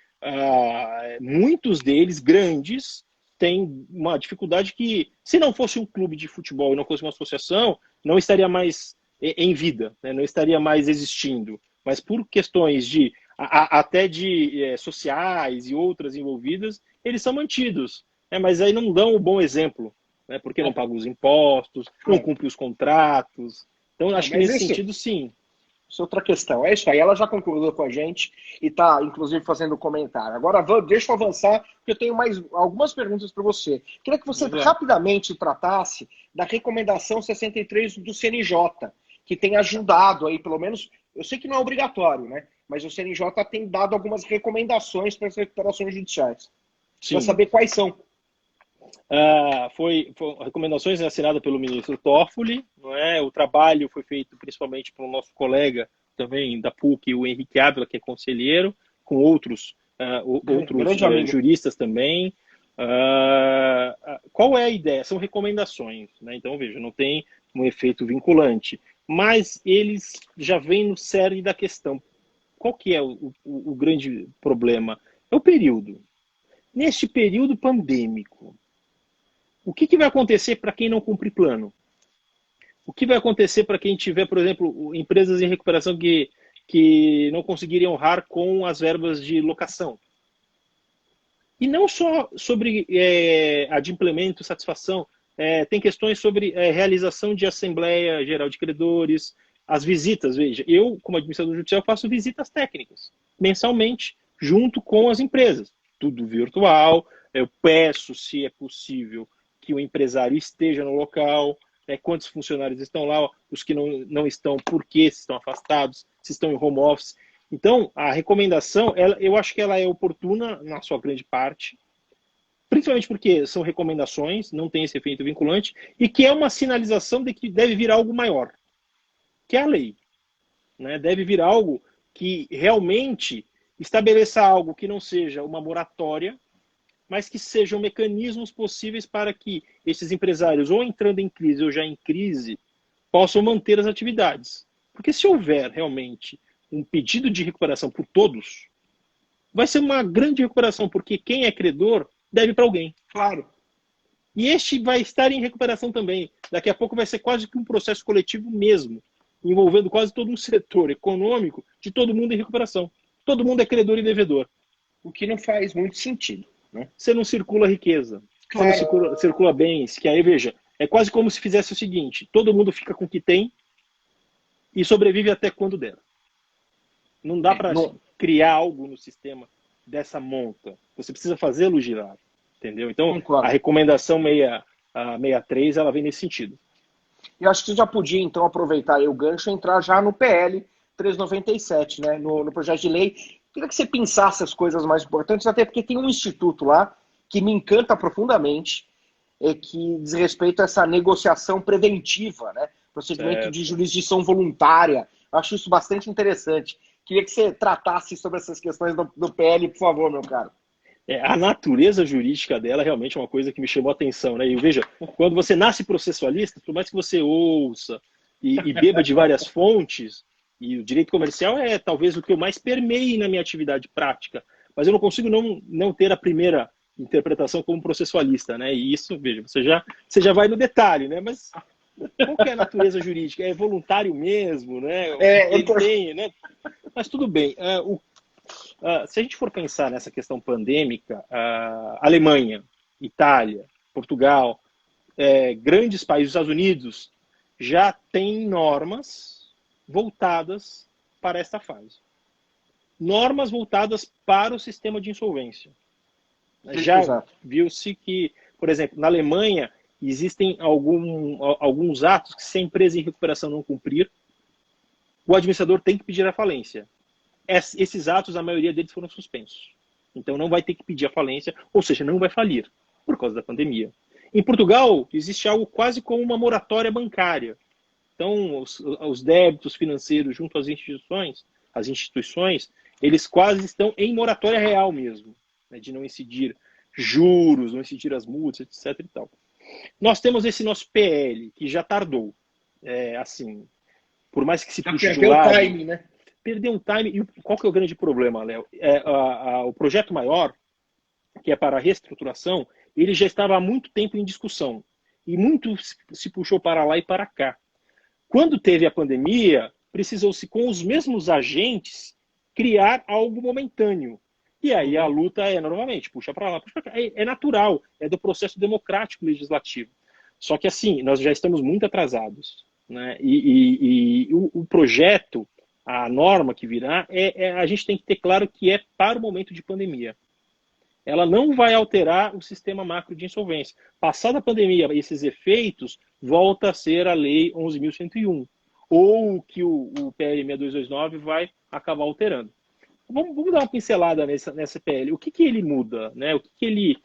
muitos deles, grandes, têm uma dificuldade que, se não fosse um clube de futebol e não fosse uma associação, não estaria mais em vida, né? Não estaria mais existindo. Mas por questões até de sociais e outras envolvidas, eles são mantidos, né? Mas aí não dão o bom exemplo, né? Porque não pagam os impostos, não cumprem os contratos. Então, acho que nesse sentido, sim. Isso é outra questão. É isso aí. Ela já concordou com a gente e está, inclusive, fazendo comentário. Agora, deixa eu avançar, porque eu tenho mais algumas perguntas para você. Queria que você rapidamente tratasse da recomendação 63 do CNJ, que tem ajudado aí, pelo menos, eu sei que não é obrigatório, né? Mas o CNJ tem dado algumas recomendações para as recuperações judiciais. Para saber quais são. Foi recomendações assinadas pelo ministro Toffoli, não é? O trabalho foi feito principalmente pelo nosso colega também da PUC, o Henrique Ávila, que é conselheiro, com outros juristas também. Qual é a ideia? São recomendações, né? Então, veja, não tem um efeito vinculante, mas eles já vêm no cerne da questão. Qual que é o grande problema? É o período. Neste período pandêmico, o que vai acontecer para quem não cumpre plano? O que vai acontecer para quem tiver, por exemplo, empresas em recuperação que não conseguirem honrar com as verbas de locação? E não só sobre adimplemento, satisfação, tem questões sobre realização de Assembleia Geral de Credores, as visitas. Veja, eu, como administrador judicial, faço visitas técnicas, mensalmente, junto com as empresas. Tudo virtual, eu peço, se é possível, que o empresário esteja no local, quantos funcionários estão lá, os que não estão, por que estão afastados, se estão em home office. Então, a recomendação, eu acho que ela é oportuna na sua grande parte, principalmente porque são recomendações, não tem esse efeito vinculante, e que é uma sinalização de que deve vir algo maior, que é a lei. Né? Deve vir algo que realmente estabeleça algo que não seja uma moratória, mas que sejam mecanismos possíveis para que esses empresários, ou entrando em crise ou já em crise, possam manter as atividades. Porque se houver realmente um pedido de recuperação por todos, vai ser uma grande recuperação, porque quem é credor deve para alguém. Claro. E este vai estar em recuperação também. Daqui a pouco vai ser quase que um processo coletivo mesmo, envolvendo quase todo um setor econômico de todo mundo em recuperação. Todo mundo é credor e devedor. O que não faz muito sentido. Né? Você não circula riqueza, claro. Você não circula bens, que aí, veja, é quase como se fizesse o seguinte, todo mundo fica com o que tem e sobrevive até quando der. Não dá para criar algo no sistema dessa monta. Você precisa fazê-lo girar, entendeu? Então, a recomendação 63, ela vem nesse sentido. Eu acho que você já podia, então, aproveitar aí o gancho e entrar já no PL 397, né? No projeto de lei. Queria que você pensasse as coisas mais importantes, até porque tem um instituto lá que me encanta profundamente, que diz respeito a essa negociação preventiva, né? Procedimento de jurisdição voluntária. Eu acho isso bastante interessante. Queria que você tratasse sobre essas questões do PL, por favor, meu caro. A natureza jurídica dela realmente é uma coisa que me chamou a atenção, né? E veja, quando você nasce processualista, por mais que você ouça e beba de várias fontes, e o direito comercial é talvez o que eu mais permeie na minha atividade prática, mas eu não consigo não ter a primeira interpretação como processualista, né? E isso, veja, você já vai no detalhe, né? Mas qual que é a natureza jurídica? É voluntário mesmo, né? Tem, né? Mas tudo bem. Se a gente for pensar nessa questão pandêmica, Alemanha, Itália, Portugal, grandes países, Estados Unidos, já têm normas voltadas para esta fase. Normas voltadas para o sistema de insolvência. Já viu-se que, por exemplo, na Alemanha, existem alguns atos que, se a empresa em recuperação não cumprir, o administrador tem que pedir a falência. Esses atos, a maioria deles foram suspensos. Então não vai ter que pedir a falência, ou seja, não vai falir, por causa da pandemia. Em Portugal, existe algo quase como uma moratória bancária. Então, os débitos financeiros junto às instituições, eles quase estão em moratória real mesmo, né, de não incidir juros, não incidir as multas, etc. e tal. Nós temos esse nosso PL, que já tardou. Assim, por mais que se puxe de um lado... time, né? perdeu um time. E qual que é o grande problema, Léo? O projeto maior, que é para a reestruturação, ele já estava há muito tempo em discussão. E muito se puxou para lá e para cá. Quando teve a pandemia, precisou-se, com os mesmos agentes, criar algo momentâneo. E aí a luta novamente, puxa para lá, puxa para cá. É natural, é do processo democrático legislativo. Só que assim, nós já estamos muito atrasados. Né? E o projeto, a norma que virá, a gente tem que ter claro que é para o momento de pandemia. Ela não vai alterar o sistema macro de insolvência. Passada a pandemia, esses efeitos, volta a ser a Lei 11.101, ou que o PL 6229 vai acabar alterando. Vamos dar uma pincelada nessa PL. O que ele muda? Né? O que ele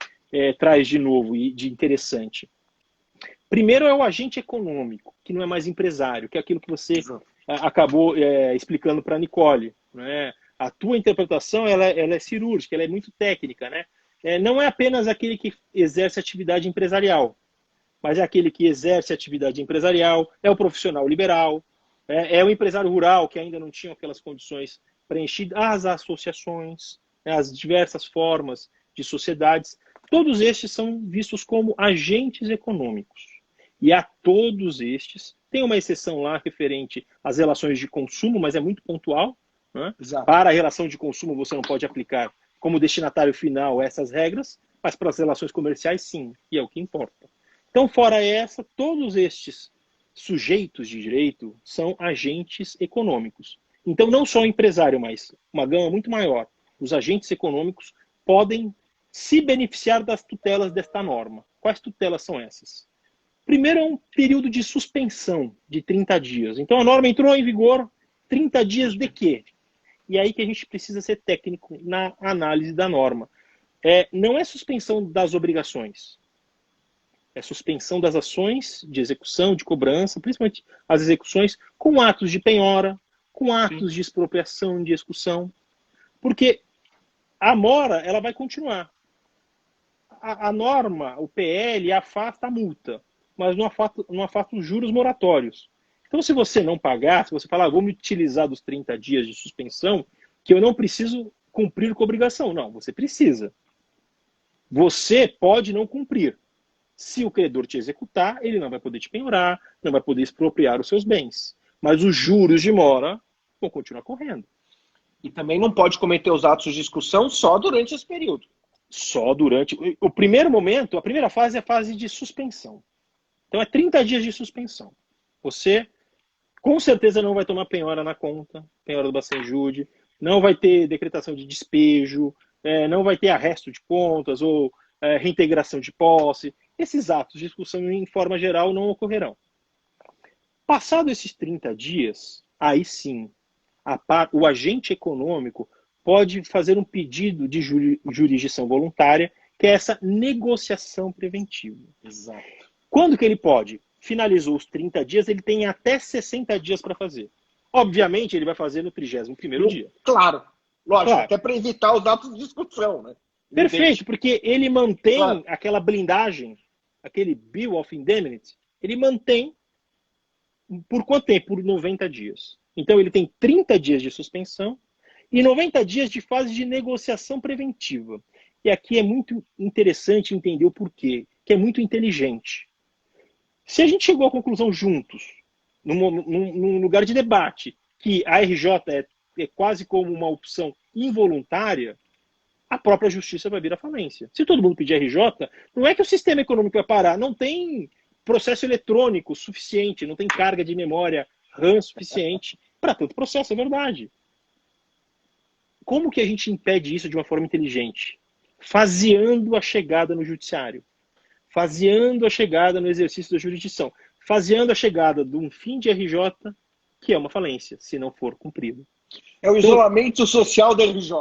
traz de novo e de interessante? Primeiro é o agente econômico, que não é mais empresário, que é aquilo que você acabou explicando para a Nicole. Né? A tua interpretação ela é cirúrgica, ela é muito técnica. Né? Não é apenas aquele que exerce atividade empresarial, mas é aquele que exerce atividade empresarial, é o profissional liberal, é o empresário rural que ainda não tinha aquelas condições preenchidas, as associações, as diversas formas de sociedades. Todos estes são vistos como agentes econômicos. E a todos estes, tem uma exceção lá referente às relações de consumo, mas é muito pontual. Né? Para a relação de consumo, você não pode aplicar como destinatário final essas regras, mas para as relações comerciais, sim, e é o que importa. Então, fora essa, todos estes sujeitos de direito são agentes econômicos. Então, não só o empresário, mas uma gama muito maior. Os agentes econômicos podem se beneficiar das tutelas desta norma. Quais tutelas são essas? Primeiro é um período de suspensão de 30 dias. Então, a norma entrou em vigor 30 dias de quê? E aí que a gente precisa ser técnico na análise da norma. Não é suspensão das obrigações. É suspensão das ações de execução, de cobrança, principalmente as execuções, com atos de penhora, com atos de expropriação, de execução. Porque a mora, ela vai continuar. A norma, o PL, afasta a multa, mas não afasta os juros moratórios. Então, se você não pagar, se você falar, vou me utilizar dos 30 dias de suspensão, que eu não preciso cumprir com a obrigação. Não, você precisa. Você pode não cumprir. Se o credor te executar, ele não vai poder te penhorar, não vai poder expropriar os seus bens. Mas os juros de mora vão continuar correndo. E também não pode cometer os atos de execução só durante esse período. Só durante... O primeiro momento, a primeira fase é a fase de suspensão. Então é 30 dias de suspensão. Você, com certeza, não vai tomar penhora na conta, penhora do Bacenjude, não vai ter decretação de despejo, não vai ter arresto de contas ou reintegração de posse. Esses atos de execução, em forma geral, não ocorrerão. Passado esses 30 dias, aí sim, o agente econômico pode fazer um pedido de jurisdição voluntária, que é essa negociação preventiva. Exato. Quando que ele pode? Finalizou os 30 dias, ele tem até 60 dias para fazer. Obviamente, ele vai fazer no 31º dia. Claro, lógico, Claro. até para evitar os atos de discussão, né? Perfeito, porque ele mantém Claro. aquela blindagem, aquele Bill of Indemnity, ele mantém por quanto tempo? Por 90 dias. Então, ele tem 30 dias de suspensão e 90 dias de fase de negociação preventiva. E aqui é muito interessante entender o porquê, que é muito inteligente. Se a gente chegou à conclusão juntos, num lugar de debate, que a RJ é quase como uma opção involuntária, a própria justiça vai vir à falência. Se todo mundo pedir RJ, não é que o sistema econômico vai parar, não tem processo eletrônico suficiente, não tem carga de memória RAM suficiente para tanto processo, é verdade. Como que a gente impede isso de uma forma inteligente? Faseando a chegada no judiciário, faseando a chegada no exercício da jurisdição, faseando a chegada de um fim de RJ, que é uma falência, se não for cumprido. É o isolamento social da RJ.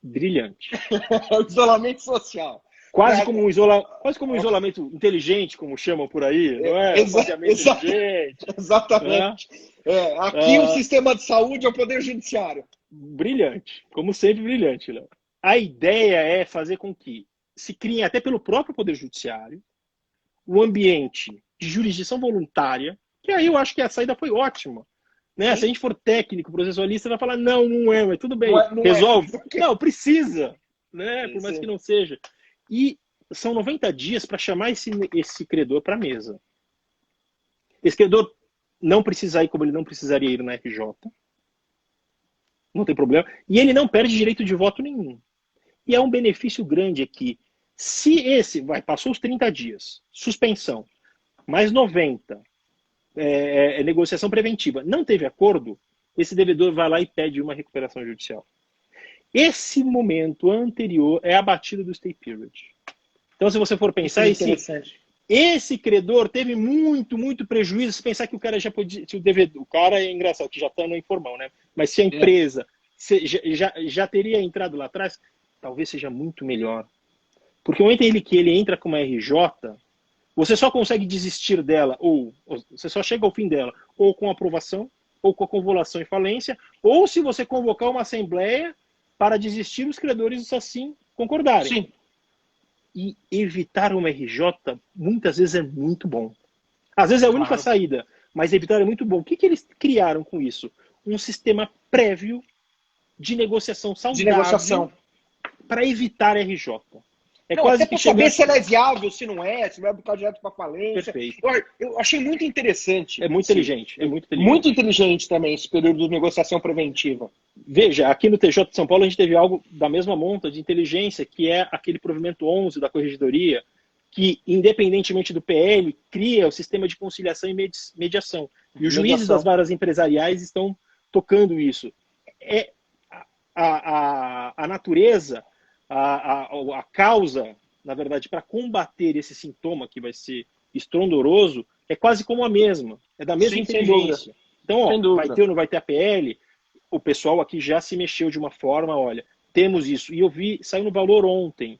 Brilhante. É o isolamento social. Quase como um isolamento inteligente, como chamam por aí, não é? Exatamente. Aqui o sistema de saúde é o poder judiciário. Brilhante. Como sempre, brilhante, Léo. A ideia é fazer com que se criem, até pelo próprio poder judiciário, um ambiente de jurisdição voluntária, que aí eu acho que a saída foi ótima. Né? Se a gente for técnico, processualista, vai falar, não, não é, mas tudo bem, Não resolve. é. Não, precisa, né? Por mais que não seja. E são 90 dias para chamar esse credor para a mesa. Esse credor não precisa ir como ele não precisaria ir na RJ. Não tem problema. E ele não perde direito de voto nenhum. E é um benefício grande aqui. Se esse, passou os 30 dias, suspensão, mais 90, negociação preventiva, não teve acordo, esse devedor vai lá e pede uma recuperação judicial. Esse momento anterior é a batida do stay period. Então, se você for pensar, esse credor teve muito prejuízo. Se pensar que o cara já podia. Se o devedor, o cara é engraçado, que já está no informal, né? Mas se a empresa já teria entrado lá atrás, talvez seja muito melhor. Porque o momento em que ele entra com uma RJ, você só consegue desistir dela, ou você só chega ao fim dela, ou com aprovação, ou com a convolução e falência, ou se você convocar uma assembleia para desistir, os credores assim concordarem. Sim. E evitar uma RJ, muitas vezes, é muito bom. Às vezes é a única saída, mas evitar é muito bom. O que eles criaram com isso? Um sistema prévio de negociação saudável para evitar RJ. Quase até para saber se ela é viável, se não é, se vai botar direto para falência. Perfeito. Eu achei muito interessante. É muito inteligente. Muito inteligente também esse período de negociação preventiva. Veja, aqui no TJ de São Paulo a gente teve algo da mesma monta de inteligência, que é aquele provimento 11 da Corregedoria, que, independentemente do PL, cria o sistema de conciliação e mediação. E os juízes das varas empresariais estão tocando isso. A natureza, a causa, na verdade, para combater esse sintoma que vai ser estrondoroso, é quase como a mesma. É da mesma inteligência. Então, vai ter ou não vai ter a PL, o pessoal aqui já se mexeu de uma forma, olha, temos isso. E eu vi, saiu no Valor ontem,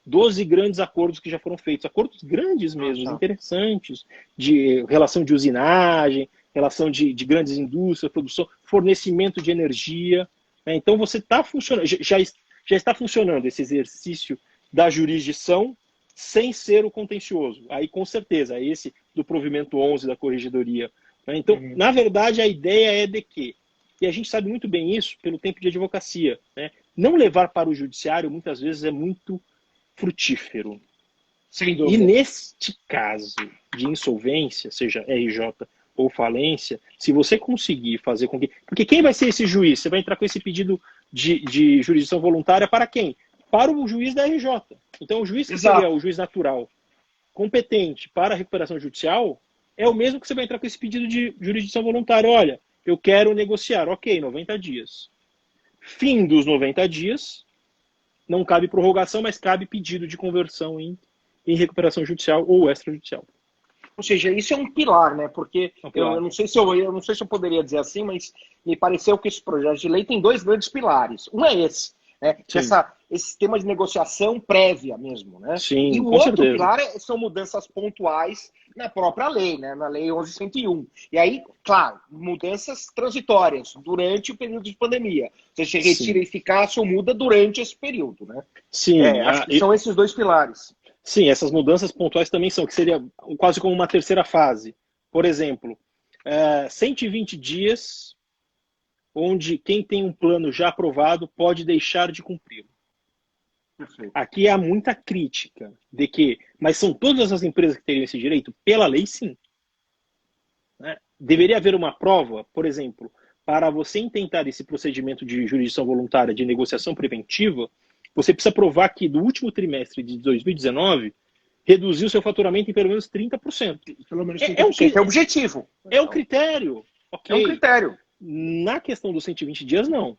12 grandes acordos que já foram feitos. Acordos grandes mesmo, interessantes, de relação de usinagem, relação de grandes indústrias, produção, fornecimento de energia. Né? Então, você está funcionando, já está funcionando esse exercício da jurisdição sem ser o contencioso. Aí, com certeza, esse do provimento 11 da Corregedoria. Né? Então, na verdade, a ideia é de que, e a gente sabe muito bem isso pelo tempo de advocacia, né? Não levar para o judiciário, muitas vezes, é muito frutífero. Sem dúvida. E neste caso de insolvência, seja RJ ou falência, se você conseguir fazer com que... Porque quem vai ser esse juiz? Você vai entrar com esse pedido de jurisdição voluntária para quem? Para o juiz da RJ. Então, o juiz que seria o juiz natural, competente para a recuperação judicial, é o mesmo que você vai entrar com esse pedido de jurisdição voluntária. Olha, eu quero negociar. Ok, 90 dias. Fim dos 90 dias, não cabe prorrogação, mas cabe pedido de conversão em recuperação judicial ou extrajudicial. Ou seja, isso é um pilar, né? Porque eu não sei se eu poderia dizer assim, mas me pareceu que esse projeto de lei tem dois grandes pilares. Um é esse, né? Esse sistema de negociação prévia mesmo, né? Sim, e o outro pilar são mudanças pontuais na própria lei, né? Na lei 11.101. E aí, claro, mudanças transitórias durante o período de pandemia. Ou seja, retira eficácia ou muda durante esse período, né? Sim. Acho que são esses dois pilares. Sim, essas mudanças pontuais também são, que seria quase como uma terceira fase. Por exemplo, 120 dias onde quem tem um plano já aprovado pode deixar de cumpri-lo. Aqui há muita crítica de que, mas são todas as empresas que teriam esse direito? Pela lei, sim. Né? Deveria haver uma prova, por exemplo, para você intentar esse procedimento de jurisdição voluntária de negociação preventiva, você precisa provar que no último trimestre de 2019 reduziu seu faturamento em pelo menos 30%. Pelo menos 30%. É o objetivo. É o critério. Okay. É um critério. Na questão dos 120 dias, não.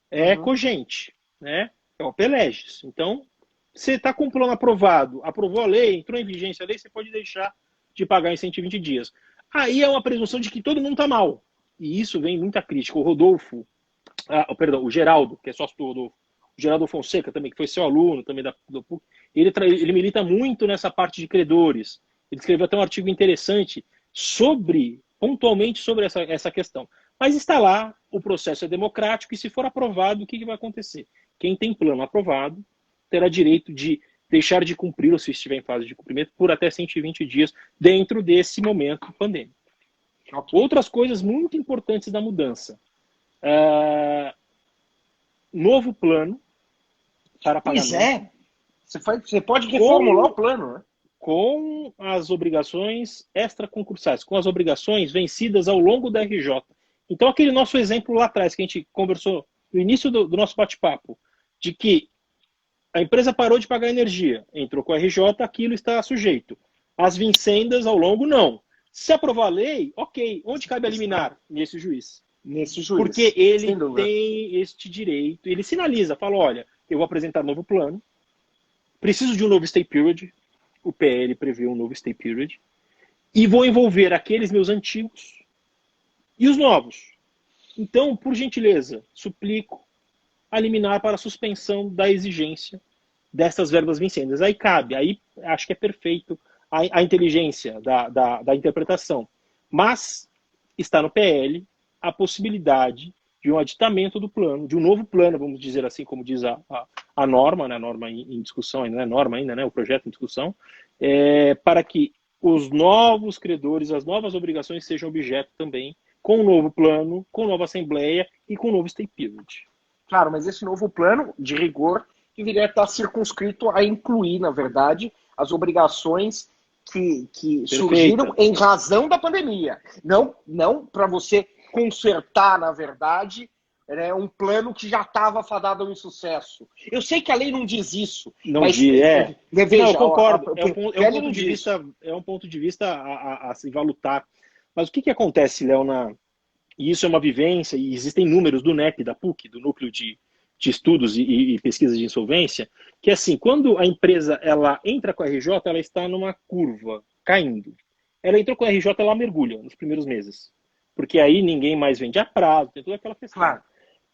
É cogente. Né? É o PELEGES. Então, você está com o plano aprovado, aprovou a lei, entrou em vigência a lei, você pode deixar de pagar em 120 dias. Aí é uma presunção de que todo mundo está mal. E isso vem muita crítica. O Rodolfo, o Geraldo, que é sócio do Rodolfo, o Geraldo Fonseca também, que foi seu aluno também do PUC, ele milita muito nessa parte de credores. Ele escreveu até um artigo interessante pontualmente sobre essa questão. Mas está lá, o processo é democrático e se for aprovado, o que vai acontecer? Quem tem plano aprovado terá direito de deixar de cumprir, ou se estiver em fase de cumprimento, por até 120 dias dentro desse momento pandêmico. Ok. Outras coisas muito importantes da mudança. Novo plano para Pois pagamento. é. Você pode reformular o plano, né? Com as obrigações extraconcursais, com as obrigações vencidas ao longo da RJ. Então, aquele nosso exemplo lá atrás, que a gente conversou no início do nosso bate-papo, de que a empresa parou de pagar energia, entrou com a RJ, aquilo está sujeito. As vincendas ao longo, não. Se aprovar a lei, ok. Onde cabe a liminar? Nesse juiz. Nesse juiz. Porque ele tem este direito, ele sinaliza, fala, olha, eu vou apresentar um novo plano, preciso de um novo stay period, o PL prevê um novo stay period, e vou envolver aqueles meus antigos e os novos. Então, por gentileza, suplico a liminar para a suspensão da exigência dessas verbas vincendas. Aí cabe, aí acho que é perfeito a inteligência da interpretação. Mas está no PL a possibilidade de um aditamento do plano, de um novo plano, vamos dizer assim, como diz a norma, né, a norma em discussão, ainda não é norma ainda, né, o projeto em discussão, para que os novos credores, as novas obrigações sejam objeto também, com um novo plano, com nova assembleia e com um novo stay period. Claro, mas esse novo plano, de rigor, deveria estar circunscrito a incluir, na verdade, as obrigações que surgiram em razão da pandemia. Não para você consertar, na verdade, um plano que já estava fadado ao insucesso. Eu sei que a lei não diz isso. Não mas, diz, veja, não, eu concordo. É um ponto de vista a se valutar. Mas o que acontece, Léo, e isso é uma vivência, e existem números do NEP, da PUC, do Núcleo de Estudos e Pesquisas de Insolvência, que assim, quando a empresa ela entra com a RJ, ela está numa curva, caindo. Ela entrou com a RJ, ela mergulha nos primeiros meses. Porque aí ninguém mais vende a prazo, tem toda aquela questão. Claro.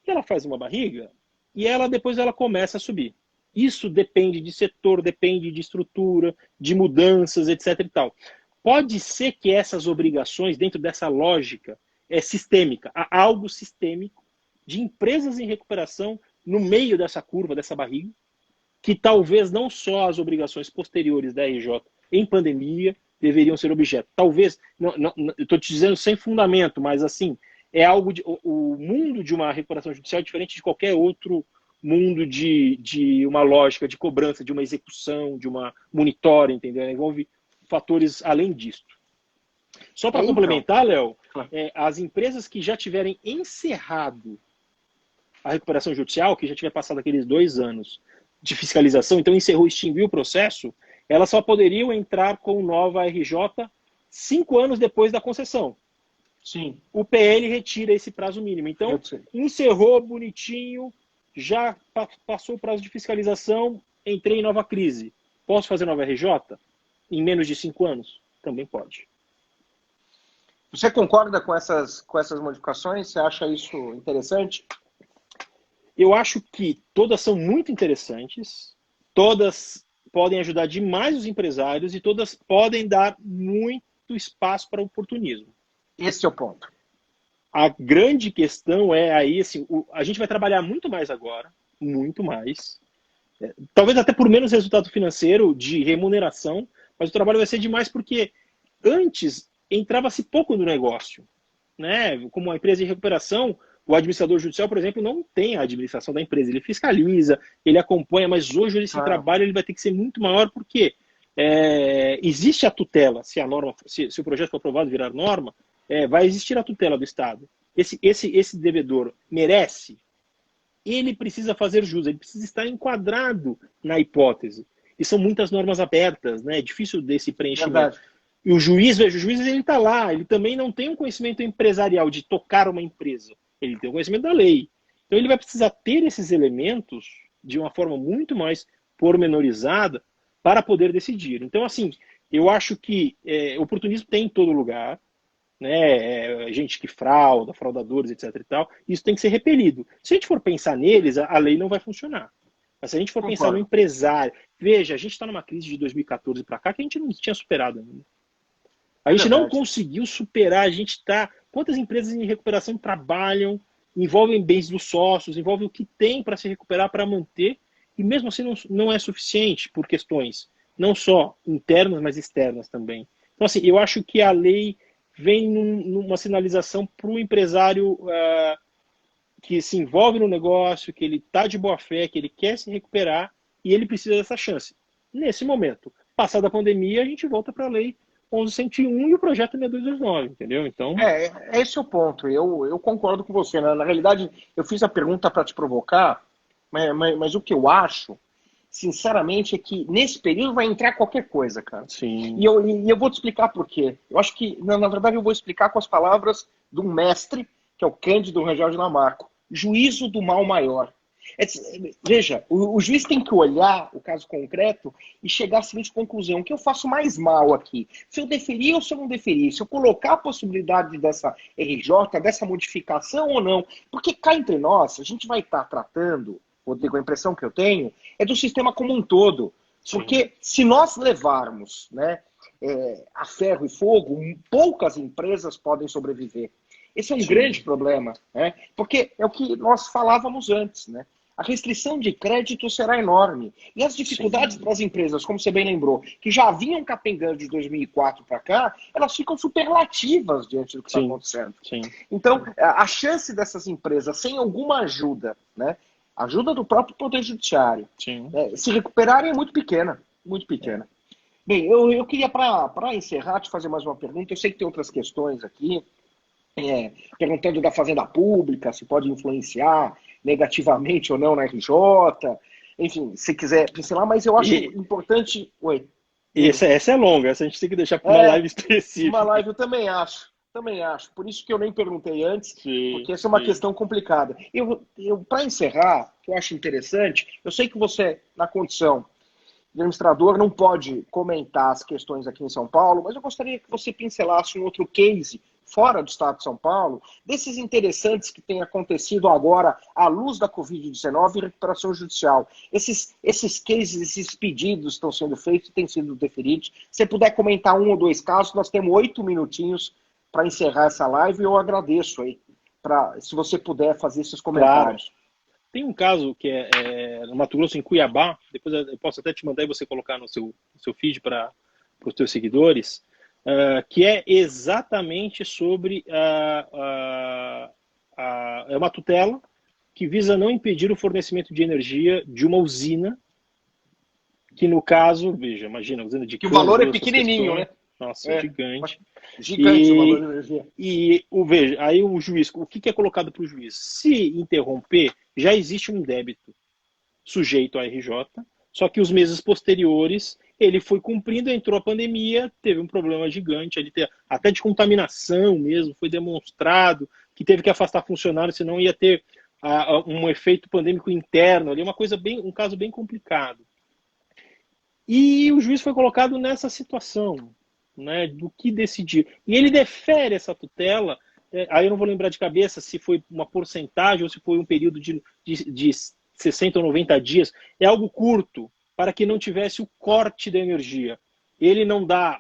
E ela faz uma barriga e depois ela começa a subir. Isso depende de setor, depende de estrutura, de mudanças, etc. e tal. Pode ser que essas obrigações, dentro dessa lógica, sistêmica, há algo sistêmico de empresas em recuperação no meio dessa curva, dessa barriga, que talvez não só as obrigações posteriores da RJ em pandemia deveriam ser objeto. Talvez, eu estou te dizendo sem fundamento, mas assim, é algo o mundo de uma recuperação judicial é diferente de qualquer outro mundo de uma lógica de cobrança, de uma execução, de uma monitoring, entendeu? Envolve fatores além disso. Só para complementar, Léo, as empresas que já tiverem encerrado a recuperação judicial, que já tiver passado aqueles 2 anos de fiscalização, então encerrou, extinguiu o processo, elas só poderiam entrar com nova RJ 5 anos depois da concessão. Sim. O PL retira esse prazo mínimo. Então, encerrou bonitinho, já passou o prazo de fiscalização, entrei em nova crise. Posso fazer nova RJ? Em menos de 5 anos? Também pode. Você concorda com essas modificações? Você acha isso interessante? Eu acho que todas são muito interessantes, todas podem ajudar demais os empresários e todas podem dar muito espaço para oportunismo. Esse é o ponto. A grande questão é aí, assim, a gente vai trabalhar muito mais agora, muito mais. Talvez até por menos resultado financeiro de remuneração, mas o trabalho vai ser demais porque antes entrava-se pouco no negócio, né? Como uma empresa de recuperação, o administrador judicial, por exemplo, não tem a administração da empresa. Ele fiscaliza, ele acompanha, mas hoje esse trabalho ele vai ter que ser muito maior porque existe a tutela, se o projeto for aprovado e virar norma, vai existir a tutela do Estado. Esse devedor merece, ele precisa fazer jus, ele precisa estar enquadrado na hipótese. E são muitas normas abertas, né? É difícil desse preenchimento. Verdade. E o juiz ele está lá, ele também não tem um conhecimento empresarial de tocar uma empresa. Ele tem o conhecimento da lei. Então ele vai precisar ter esses elementos de uma forma muito mais pormenorizada para poder decidir. Então, assim, eu acho que oportunismo tem em todo lugar, né? Gente que frauda, fraudadores, etc. e tal. Isso tem que ser repelido. Se a gente for pensar neles, a lei não vai funcionar. Mas se a gente for pensar no empresário... Veja, a gente está numa crise de 2014 para cá que a gente não tinha superado ainda. A gente não conseguiu superar, a gente está... Quantas empresas em recuperação trabalham, envolvem bens dos sócios, envolvem o que tem para se recuperar, para manter, e mesmo assim não é suficiente por questões não só internas, mas externas também. Então, assim, eu acho que a lei vem numa sinalização para o empresário que se envolve no negócio, que ele está de boa fé, que ele quer se recuperar e ele precisa dessa chance. Nesse momento, passada a pandemia, a gente volta para a lei 11.101 e o projeto 6229, entendeu? Então... Esse é o ponto. Eu concordo com você. Né? Na realidade, eu fiz a pergunta para te provocar, mas o que eu acho, sinceramente, é que nesse período vai entrar qualquer coisa, cara. Sim. E eu vou te explicar por quê. Eu acho que, na verdade, eu vou explicar com as palavras de um mestre, que é o Cândido Rangel de Lamarco. Juízo do mal maior. Veja, o juiz tem que olhar o caso concreto e chegar à seguinte conclusão: o que eu faço mais mal aqui? Se eu deferir ou se eu não deferir? Se eu colocar a possibilidade dessa RJ, dessa modificação ou não? Porque cá entre nós, a gente vai estar tratando, Rodrigo, a impressão que eu tenho, é do sistema como um todo. Porque se nós levarmos, né, a ferro e fogo, poucas empresas podem sobreviver. Esse é um grande problema, né? Porque é o que nós falávamos antes, né? A restrição de crédito será enorme. E as dificuldades para as empresas, como você bem lembrou, que já vinham capengando de 2004 para cá, elas ficam superlativas diante do que está acontecendo. Então, a chance dessas empresas, sem alguma ajuda, né? Ajuda do próprio Poder Judiciário, se recuperarem é muito pequena. Muito pequena. Bem, eu queria, para encerrar, te fazer mais uma pergunta. Eu sei que tem outras questões aqui. Perguntando da fazenda pública, se pode influenciar negativamente ou não na RJ, enfim, se quiser pincelar, mas eu acho importante... Oi. Essa é longa, essa a gente tem que deixar para uma live específica. Uma live eu também acho, por isso que eu nem perguntei antes, porque essa é uma questão complicada. Para encerrar, que eu acho interessante, eu sei que você, na condição de administrador, não pode comentar as questões aqui em São Paulo, mas eu gostaria que você pincelasse um outro case fora do estado de São Paulo, desses interessantes que têm acontecido agora à luz da Covid-19 e recuperação judicial. Esses cases, esses pedidos estão sendo feitos e têm sido deferidos. Se você puder comentar um ou dois casos, nós temos 8 minutinhos para encerrar essa live e eu agradeço aí, se você puder fazer esses comentários. Claro. Tem um caso que é no Mato Grosso, em Cuiabá, depois eu posso até te mandar e você colocar no seu feed para os teus seguidores, que é exatamente sobre é uma tutela que visa não impedir o fornecimento de energia de uma usina, que no caso, veja, imagina, a usina de que o valor é pequenininho, né? Nossa, gigante. Gigante o valor de energia. Veja, aí o juiz, o que é colocado para o juiz? Se interromper, já existe um débito sujeito à RJ, só que os meses posteriores ele foi cumprindo, entrou a pandemia, teve um problema gigante, até de contaminação mesmo, foi demonstrado que teve que afastar funcionários, senão ia ter um efeito pandêmico interno, ali, um caso bem complicado. E o juiz foi colocado nessa situação, né, do que decidir. E ele defere essa tutela, aí eu não vou lembrar de cabeça se foi uma porcentagem ou se foi um período de 60 ou 90 dias, é algo curto, para que não tivesse o corte da energia. Ele não dá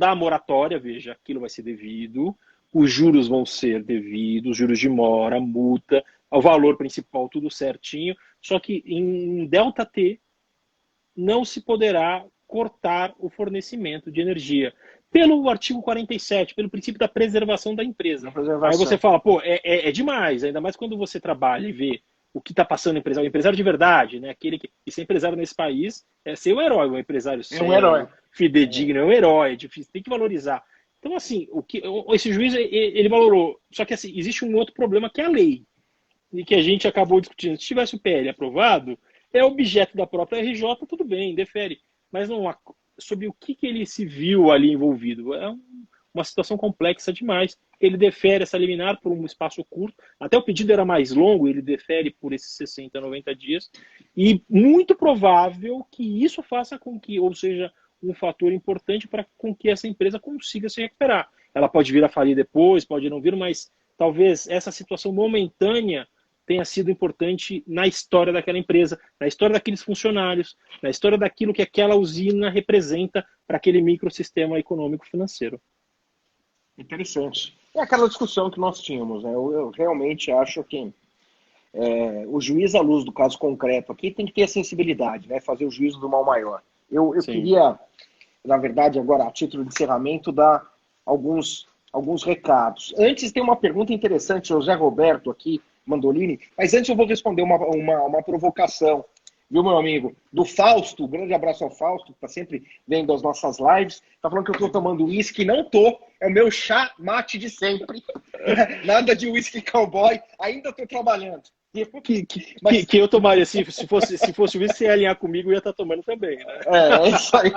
a moratória, veja, aquilo vai ser devido, os juros vão ser devidos, juros de mora, multa, o valor principal, tudo certinho, só que em Delta T não se poderá cortar o fornecimento de energia. Pelo artigo 47, pelo princípio da preservação da empresa. Aí você fala, pô, é demais, ainda mais quando você trabalha e vê o que está passando o empresário de verdade, né? Aquele que ser empresário nesse país é ser um herói, um empresário sério, fidedigno, é um herói, é difícil, tem que valorizar. Então, assim, esse juiz, ele valorou. Só que assim, existe um outro problema que é a lei, e que a gente acabou discutindo. Se tivesse o PL aprovado, é objeto da própria RJ, tudo bem, defere. Mas não sobre o que ele se viu ali envolvido. É uma situação complexa demais. Ele defere essa liminar por um espaço curto. Até o pedido era mais longo, ele defere por esses 60, 90 dias. E muito provável que isso faça com que, ou seja, um fator importante para com que essa empresa consiga se recuperar. Ela pode vir a falir depois, pode não vir, mas talvez essa situação momentânea tenha sido importante na história daquela empresa, na história daqueles funcionários, na história daquilo que aquela usina representa para aquele microsistema econômico-financeiro. Interessante. É aquela discussão que nós tínhamos, né? Eu realmente acho que o juiz, à luz do caso concreto aqui, tem que ter a sensibilidade, né? Fazer o juízo do mal maior. Eu queria, na verdade, agora, a título de encerramento, dar alguns alguns recados. Antes tem uma pergunta interessante, José Roberto aqui, Mandolini, mas antes eu vou responder uma provocação, viu, meu amigo? Do Fausto, um grande abraço ao Fausto, que está sempre vendo as nossas lives, está falando que eu estou tomando uísque, não tô, é o meu chá mate de sempre, nada de uísque cowboy, ainda estou trabalhando. Que eu tomaria, se fosse o uísque, você ia alinhar comigo, eu ia estar tomando também, né? É isso aí.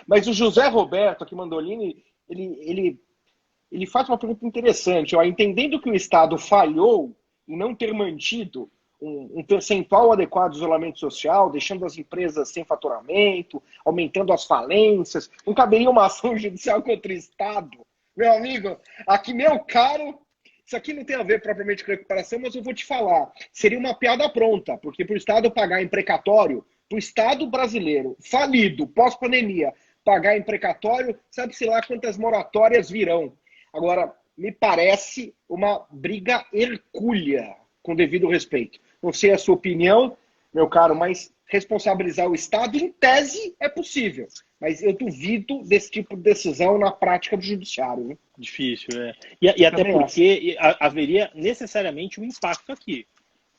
Mas o José Roberto, aqui, Mandolini, ele faz uma pergunta interessante, ó, entendendo que o Estado falhou em não ter mantido um percentual adequado de isolamento social, deixando as empresas sem faturamento, aumentando as falências, não caberia uma ação judicial contra o Estado? Meu amigo, aqui, meu caro, isso aqui não tem a ver propriamente com recuperação, mas eu vou te falar, seria uma piada pronta, porque para o Estado pagar em precatório, para o Estado brasileiro, falido, pós-pandemia, pagar em precatório, sabe-se lá quantas moratórias virão. Agora, me parece uma briga hercúlea, com devido respeito. Não sei a sua opinião, meu caro, mas responsabilizar o Estado, em tese, é possível. Mas eu duvido desse tipo de decisão na prática do judiciário. Né? Difícil, é. E até porque haveria necessariamente um impacto aqui.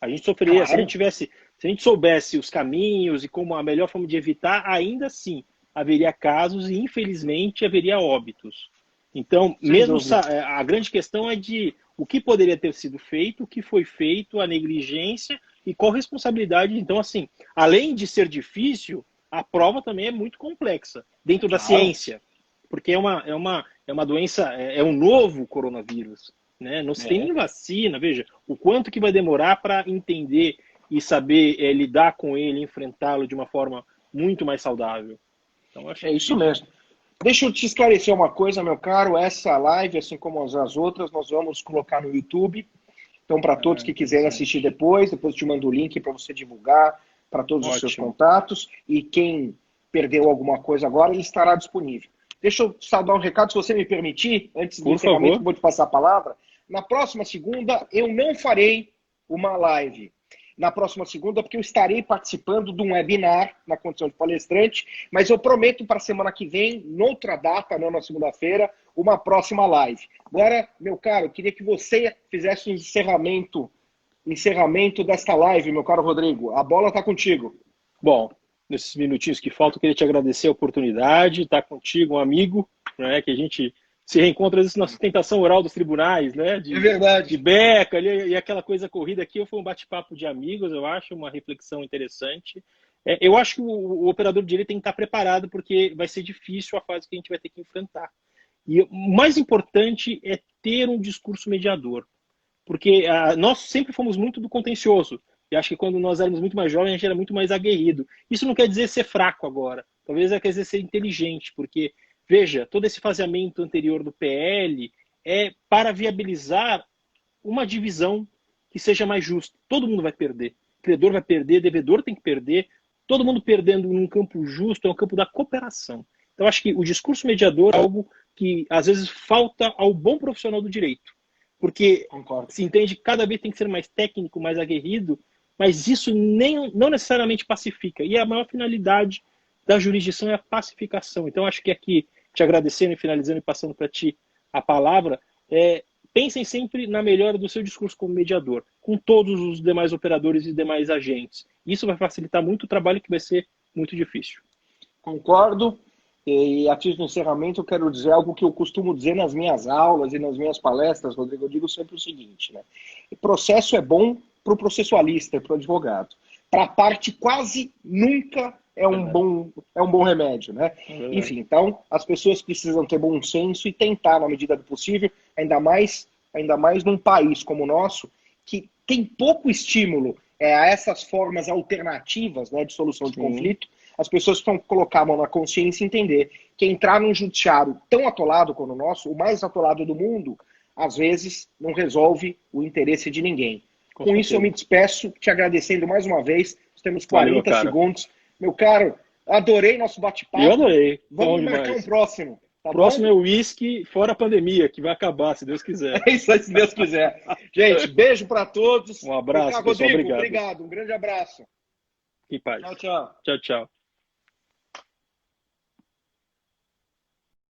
A gente sofreria, claro. Se a gente soubesse os caminhos e como a melhor forma de evitar, ainda assim haveria casos e, infelizmente, haveria óbitos. Então, mesmo a grande questão é de o que poderia ter sido feito, o que foi feito, a negligência e qual responsabilidade. Então, assim, além de ser difícil, a prova também é muito complexa dentro da ciência, porque é uma doença, é um novo coronavírus, né? Não se tem nem vacina, veja, o quanto que vai demorar para entender e saber lidar com ele, enfrentá-lo de uma forma muito mais saudável. Então, acho isso mesmo. Deixa eu te esclarecer uma coisa, meu caro. Essa live, assim como as outras, nós vamos colocar no YouTube. Então, para todos que quiserem assistir depois eu te mando o link para você divulgar para todos os seus contatos. E quem perdeu alguma coisa agora, ele estará disponível. Deixa eu só dar um recado, se você me permitir, antes do encerramento, vou te passar a palavra. Na próxima segunda, eu não farei uma live. Na próxima segunda, porque eu estarei participando de um webinar na condição de palestrante, mas eu prometo para a semana que vem, noutra data, não na segunda-feira, uma próxima live. Agora, meu caro, eu queria que você fizesse um encerramento desta live, meu caro Rodrigo. A bola está contigo. Bom, nesses minutinhos que faltam, eu queria te agradecer a oportunidade, estar contigo, um amigo, né, que a gente se reencontra às vezes na sustentação oral dos tribunais, né? É verdade. De beca ali, e aquela coisa corrida aqui, foi um bate-papo de amigos, eu acho, uma reflexão interessante. Eu acho que o operador de direito tem que estar preparado, porque vai ser difícil a fase que a gente vai ter que enfrentar. E o mais importante é ter um discurso mediador, porque nós sempre fomos muito do contencioso, e acho que quando nós éramos muito mais jovens, a gente era muito mais aguerrido. Isso não quer dizer ser fraco agora, talvez quer dizer ser inteligente, porque veja, todo esse faseamento anterior do PL é para viabilizar uma divisão que seja mais justa. Todo mundo vai perder. O credor vai perder, o devedor tem que perder. Todo mundo perdendo num campo justo é um campo da cooperação. Então, acho que o discurso mediador é algo que, às vezes, falta ao bom profissional do direito. Porque se entende que cada vez tem que ser mais técnico, mais aguerrido, mas isso não necessariamente pacifica. E a maior finalidade da jurisdição é a pacificação. Então, acho que aqui, te agradecendo e finalizando e passando para ti a palavra, pensem sempre na melhora do seu discurso como mediador, com todos os demais operadores e demais agentes. Isso vai facilitar muito o trabalho, que vai ser muito difícil. Concordo. E a título de encerramento, eu quero dizer algo que eu costumo dizer nas minhas aulas e nas minhas palestras, Rodrigo. Eu digo sempre o seguinte, né? O processo é bom para o processualista, para o advogado. Para a parte, quase nunca é um bom remédio, né? Enfim, então, as pessoas precisam ter bom senso e tentar, na medida do possível, ainda mais num país como o nosso, que tem pouco estímulo a essas formas alternativas, né, de solução de conflito. As pessoas precisam colocar a mão na consciência e entender que entrar num judiciário tão atolado como o nosso, o mais atolado do mundo, às vezes não resolve o interesse de ninguém. Com isso, eu me despeço, te agradecendo mais uma vez. Nós temos 40 segundos. Meu caro, adorei nosso bate-papo. Eu adorei. Vamos marcar um próximo. Tá próximo bom? É o uísque fora a pandemia, que vai acabar, se Deus quiser. É isso aí, se Deus quiser. Gente, beijo para todos. Um abraço, Rodrigo, pessoal, obrigado. Um grande abraço. Em paz. Tchau, tchau. Tchau, tchau.